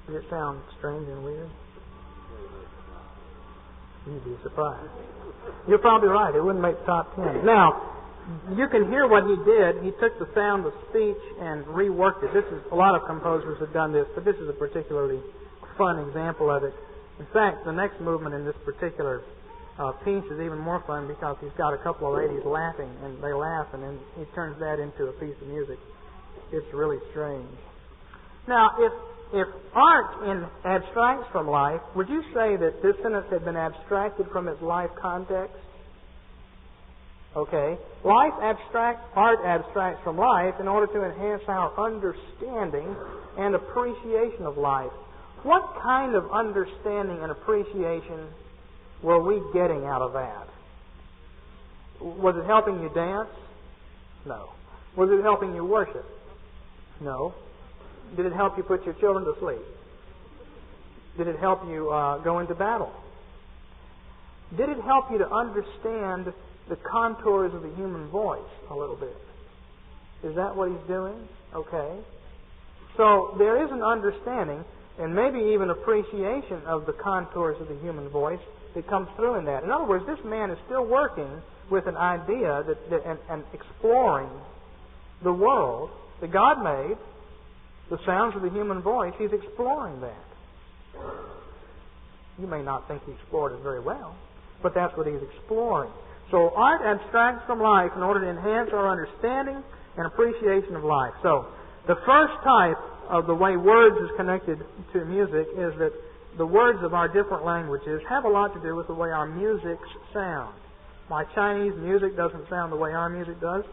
Does it sound strange and weird? You'd be surprised. You're probably right. It wouldn't make top 10. Now, you can hear what he did. He took the sound of speech and reworked it. A lot of composers have done this, but this is a particularly fun example of it. In fact, the next movement in this particular piece is even more fun because he's got a couple of ladies laughing, and they laugh, and then he turns that into a piece of music. It's really strange. Now, if art abstracts from life, would you say that this sentence had been abstracted from its life context? Okay. Art abstracts from life in order to enhance our understanding and appreciation of life. What kind of understanding and appreciation were we getting out of that? Was it helping you dance? No. Was it helping you worship? No. Did it help you put your children to sleep? Did it help you go into battle? Did it help you to understand the contours of the human voice a little bit? Is that what he's doing? Okay. So there is an understanding and maybe even appreciation of the contours of the human voice that comes through in that. In other words, this man is still working with an idea and exploring the world that God made, the sounds of the human voice. He's exploring that. You may not think he explored it very well, but that's what he's exploring. So art abstracts from life in order to enhance our understanding and appreciation of life. So the first type of the way words is connected to music is that the words of our different languages have a lot to do with the way our musics sound. Why Chinese music doesn't sound the way our music does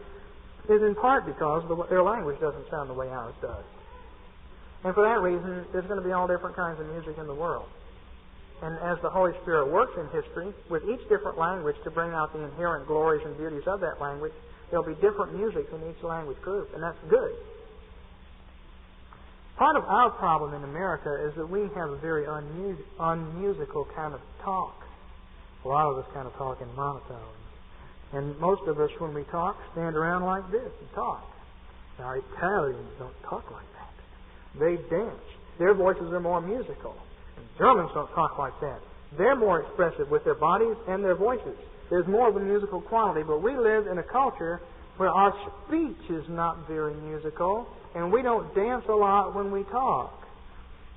is in part because their language doesn't sound the way ours does. And for that reason, there's going to be all different kinds of music in the world. And as the Holy Spirit works in history, with each different language to bring out the inherent glories and beauties of that language, there'll be different music in each language group, and that's good. Part of our problem in America is that we have a very unmusical kind of talk. A lot of us kind of talk in monotone. And most of us, when we talk, stand around like this and talk. Our Italians don't talk like that. They dance. Their voices are more musical. And Germans don't talk like that. They're more expressive with their bodies and their voices. There's more of a musical quality, but we live in a culture where our speech is not very musical, and we don't dance a lot when we talk.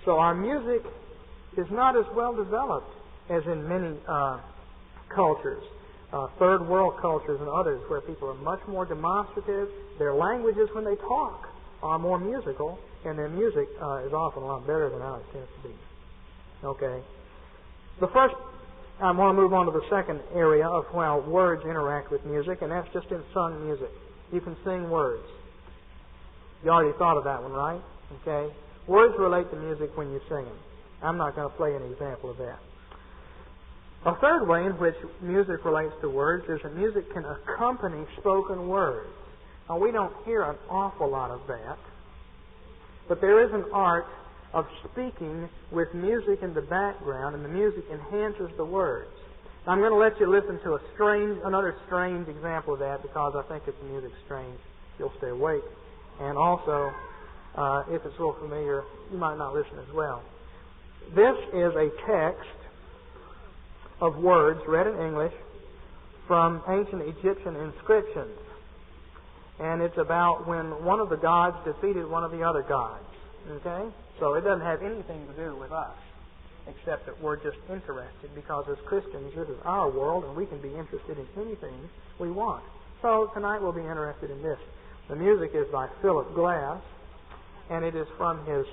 So our music is not as well developed as in many cultures, third world cultures and others, where people are much more demonstrative. Their languages, when they talk, are more musical, and their music is often a lot better than ours tends to be. Okay. I want to move on to the second area of how words interact with music, and that's just in sung music. You can sing words. You already thought of that one, right? Okay. Words relate to music when you sing them. I'm not going to play an example of that. A third way in which music relates to words is that music can accompany spoken words. Now, we don't hear an awful lot of that, but there is an art of speaking with music in the background, and the music enhances the words. Now, I'm going to let you listen to another strange example of that, because I think if the music's strange, you'll stay awake. And also, if it's real familiar, you might not listen as well. This is a text of words read in English from ancient Egyptian inscriptions. And it's about when one of the gods defeated one of the other gods. Okay? So it doesn't have anything to do with us, except that we're just interested, because as Christians, this is our world, and we can be interested in anything we want. So tonight we'll be interested in this. The music is by Philip Glass, and it is from his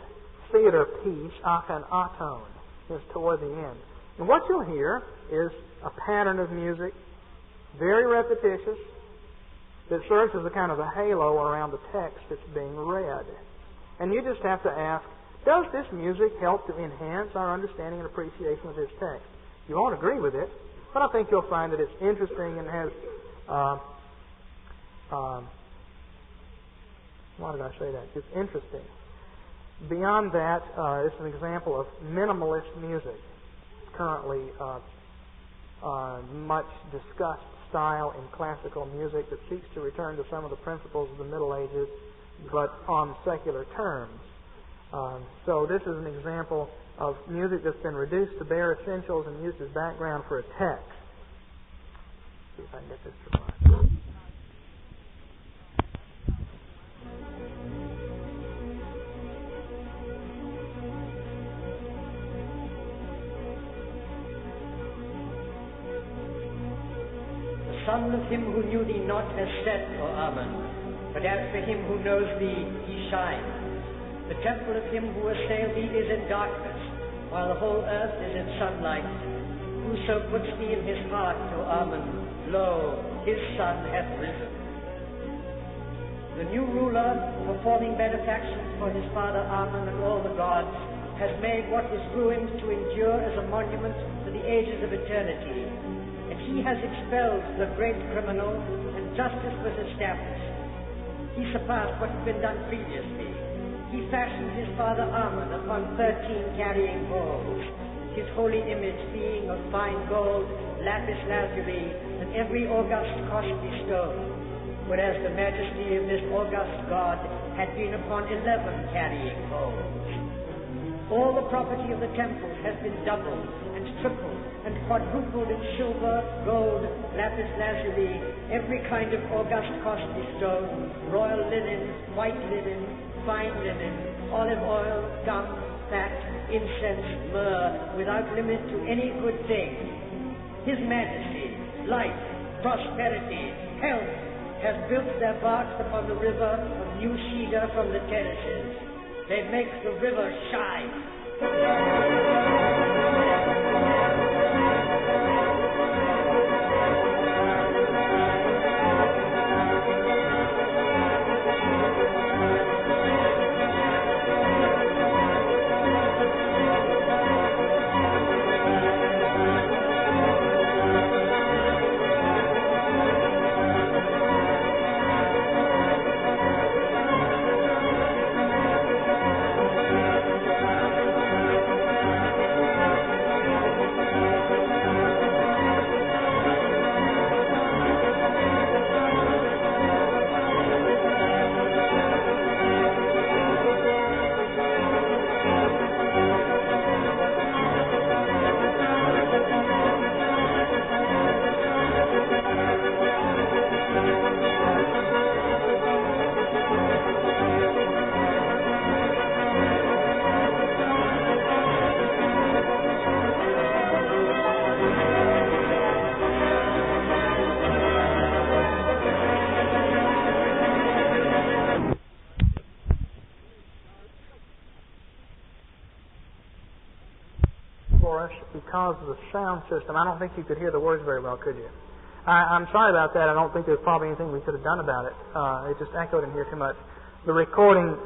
theater piece, Akhenaton. It's toward the end. And what you'll hear is a pattern of music, very repetitious, that serves as a kind of a halo around the text that's being read. And you just have to ask, does this music help to enhance our understanding and appreciation of this text? You won't agree with it, but I think you'll find that it's interesting and has... why did I say that? It's interesting. Beyond that, it's an example of minimalist music. It's currently much discussed style in classical music that seeks to return to some of the principles of the Middle Ages, but on secular terms. So this is an example of music that's been reduced to bare essentials and used as background for a text. Let's see if I can get this to run. The Son of him who knew thee not has set, O Amen, but as for him who knows thee, he shines. The temple of him who assailed thee is in darkness, while the whole earth is in sunlight. Whoso puts thee in his heart, O Amen, lo, his Son hath risen. The new ruler, performing benefactions for his father Amen and all the gods, has made what is ruined to endure as a monument to the ages of eternity. And he has expelled the great criminal, and justice was established. He surpassed what had been done previously. He fashioned his father Amen upon 13 carrying bowls, his holy image being of fine gold, lapis lazuli, and every august costly stone, whereas the majesty of this august God had been upon 11 carrying bowls. All the property of the temple has been doubled and tripled and quadrupled in silver, gold, lapis lazuli, every kind of august costly stone, royal linen, white linen, fine linen, olive oil, gum, fat, incense, myrrh, without limit to any good thing. His Majesty, life, prosperity, health, have built their barks upon the river of new cedar from the terraces. They make the river shine. Because of the sound system. I don't think you could hear the words very well, could you? I'm sorry about that. I don't think there's probably anything we could have done about it. It just echoed in here too much. The recording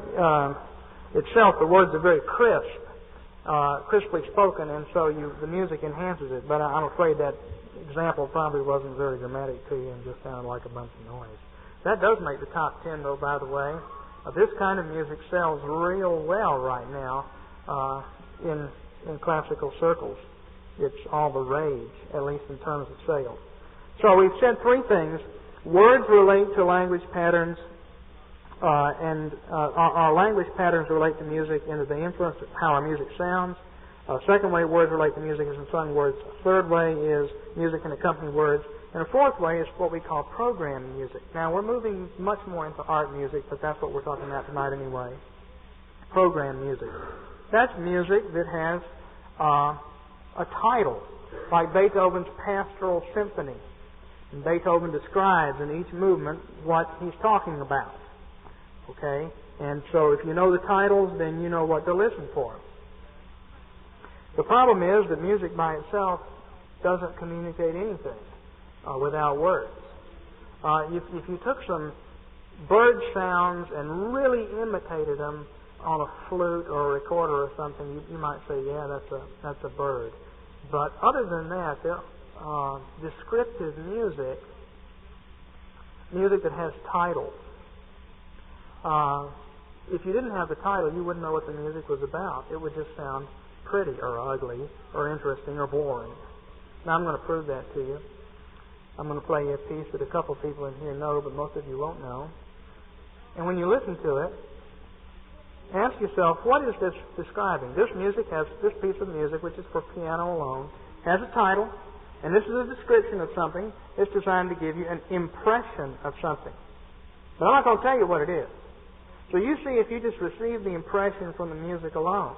itself, the words are very crisp, crisply spoken, and so the music enhances it. But I'm afraid that example probably wasn't very dramatic to you and just sounded like a bunch of noise. That does make the top 10, though, by the way. This kind of music sells real well right now in classical circles. It's all the rage, at least in terms of sales. So we've said three things. Words relate to language patterns, and our language patterns relate to music and they influence how our music sounds. Second way words relate to music is in sung words. A third way is music and accompanying words. And a fourth way is what we call programmed music. Now, we're moving much more into art music, but that's what we're talking about tonight anyway. Programmed music. That's music that has a title, like Beethoven's Pastoral Symphony. And Beethoven describes in each movement what he's talking about. Okay? And so if you know the titles, then you know what to listen for. The problem is that music by itself doesn't communicate anything without words. If you took some bird sounds and really imitated them on a flute or a recorder or something, you might say, yeah, that's a bird. But other than that, descriptive music that has titles. If you didn't have the title, you wouldn't know what the music was about. It would just sound pretty or ugly or interesting or boring. Now, I'm going to prove that to you. I'm going to play you a piece that a couple people in here know, but most of you won't know. And when you listen to it, Ask yourself, what is this describing? This piece of music, which is for piano alone, has a title, and this is a description of something. It's designed to give you an impression of something. But I'm not going to tell you what it is. So you see if you just receive the impression from the music alone.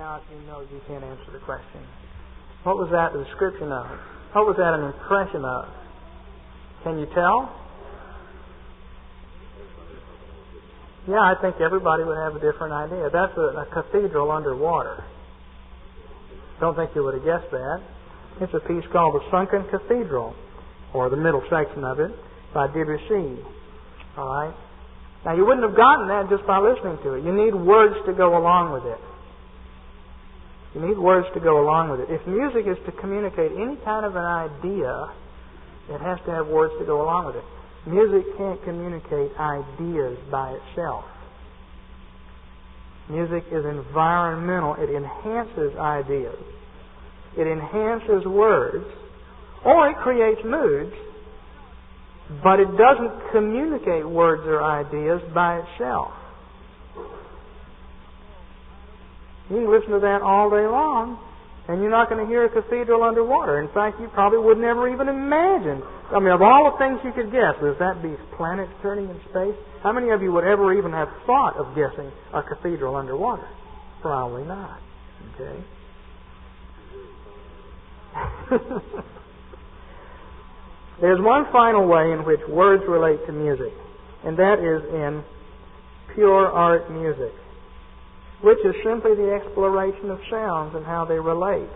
Now, if you know, you can't answer the question. What was that a description of? What was that an impression of? Can you tell? Yeah, I think everybody would have a different idea. That's a cathedral underwater. Don't think you would have guessed that. It's a piece called The Sunken Cathedral, or the middle section of it, by Debussy. All right? Now, you wouldn't have gotten that just by listening to it. You need words to go along with it. You need words to go along with it. If music is to communicate any kind of an idea, it has to have words to go along with it. Music can't communicate ideas by itself. Music is environmental. It enhances ideas. It enhances words, or it creates moods, but it doesn't communicate words or ideas by itself. You can listen to that all day long, and you're not going to hear a cathedral underwater. In fact, you probably would never even imagine. I mean, of all the things you could guess, would that be planets turning in space? How many of you would ever even have thought of guessing a cathedral underwater? Probably not. Okay? There's one final way in which words relate to music, and that is in pure art music, which is simply the exploration of sounds and how they relate.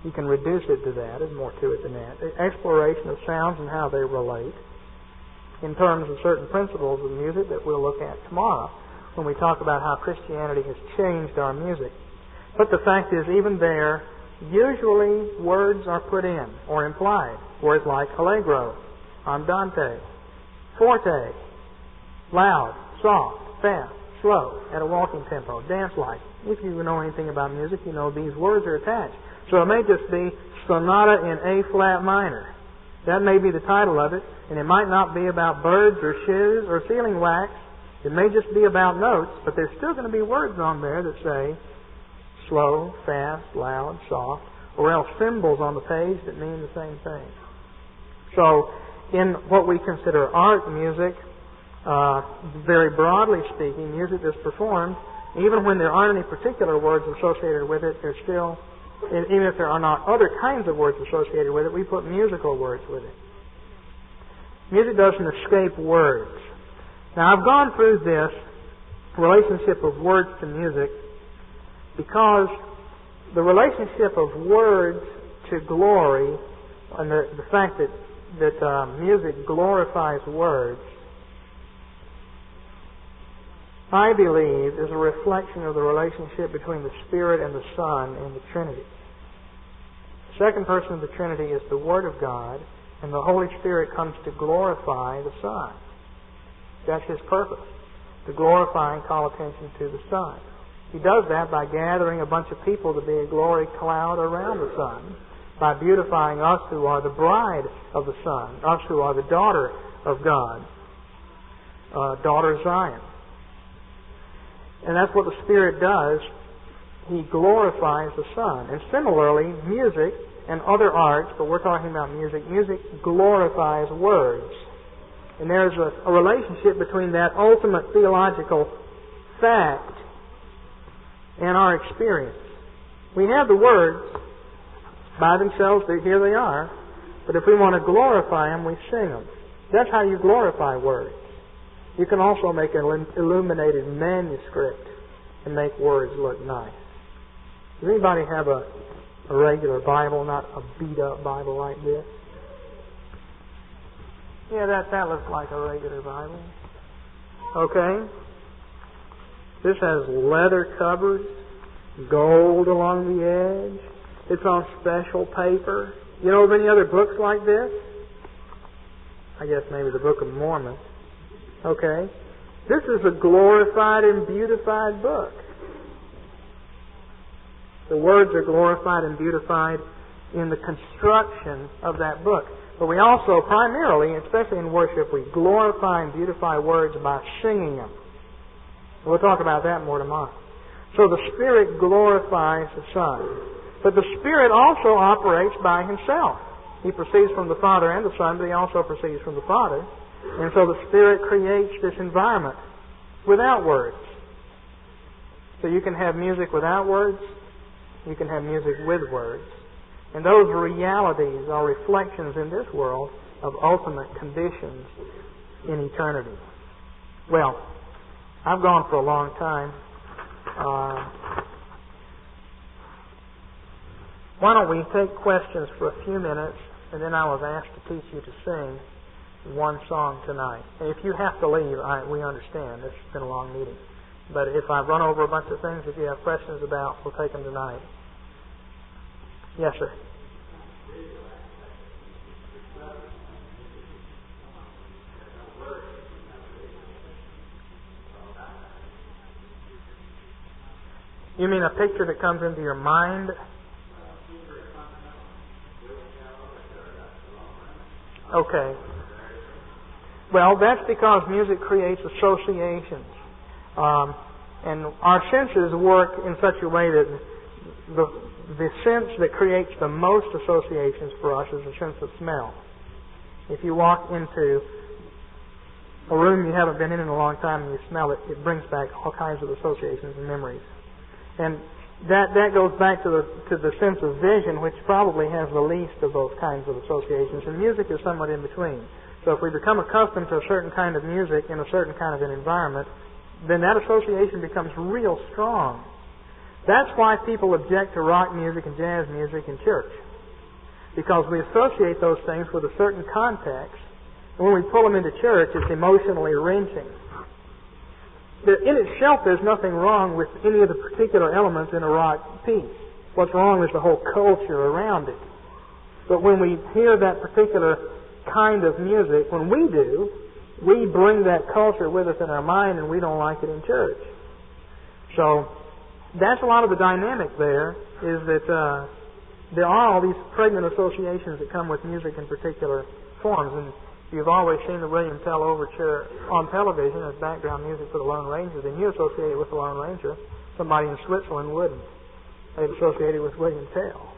You can reduce it to that. There's more to it than that. The exploration of sounds and how they relate in terms of certain principles of music that we'll look at tomorrow when we talk about how Christianity has changed our music. But the fact is, even there, usually words are put in or implied. Words like allegro, andante, forte, loud, soft, fast, slow, at a walking tempo, dance-like. If you know anything about music, you know these words are attached. So it may just be Sonata in A-flat minor. That may be the title of it, and it might not be about birds or shoes or sealing wax. It may just be about notes, but there's still going to be words on there that say slow, fast, loud, soft, or else symbols on the page that mean the same thing. So in what we consider art music, very broadly speaking, music that's performed, even when there aren't any particular words associated with it, there's still, even if there are not other kinds of words associated with it, we put musical words with it. Music doesn't escape words. Now, I've gone through this relationship of words to music, because the relationship of words to glory, and the fact that music glorifies words, I believe is a reflection of the relationship between the Spirit and the Son in the Trinity. The second person of the Trinity is the Word of God, and the Holy Spirit comes to glorify the Son. That's His purpose, to glorify and call attention to the Son. He does that by gathering a bunch of people to be a glory cloud around the Son, by beautifying us who are the bride of the Son, us who are the daughter of God, daughter of Zion. And that's what the Spirit does. He glorifies the Son. And similarly, music and other arts, but we're talking about music, music glorifies words. And there's a relationship between that ultimate theological fact and our experience. We have the words by themselves, here they are, but if we want to glorify them, we sing them. That's how you glorify words. You can also make an illuminated manuscript and make words look nice. Does anybody have a regular Bible, not a beat-up Bible like this? Yeah, that looks like a regular Bible. Okay. This has leather covers, gold along the edge. It's on special paper. You know of any other books like this? I guess maybe the Book of Mormon. Okay. This is a glorified and beautified book. The words are glorified and beautified in the construction of that book. But we also primarily, especially in worship, we glorify and beautify words by singing them. We'll talk about that more tomorrow. So the Spirit glorifies the Son. But the Spirit also operates by Himself. He proceeds from the Father and the Son, but He also proceeds from the Father. And so the Spirit creates this environment without words. So you can have music without words. You can have music with words. And those realities are reflections in this world of ultimate conditions in eternity. Well, I've gone for a long time. Why don't we take questions for a few minutes, and then I was asked to teach you to sing one song tonight. And if you have to leave, we understand. It's been a long meeting. But if I've run over a bunch of things that you have questions about, we'll take them tonight. Yes, sir. You mean a picture that comes into your mind? Okay. Well, that's because music creates associations. And our senses work in such a way that the sense that creates the most associations for us is the sense of smell. If you walk into a room you haven't been in a long time and you smell it, it brings back all kinds of associations and memories. And that goes back to the sense of vision, which probably has the least of those kinds of associations. And music is somewhat in between. So if we become accustomed to a certain kind of music in a certain kind of an environment, then that association becomes real strong. That's why people object to rock music and jazz music in church. Because we associate those things with a certain context. And when we pull them into church, it's emotionally wrenching. In itself, there's nothing wrong with any of the particular elements in a rock piece. What's wrong is the whole culture around it. But when we hear that particular kind of music, when we do, we bring that culture with us in our mind and we don't like it in church. So that's a lot of the dynamic there, is that there are all these pregnant associations that come with music in particular forms. And you've always seen the William Tell Overture on television as background music for the Lone Ranger, then you associate it with the Lone Ranger. Somebody in Switzerland wouldn't. They'd associate it with William Tell.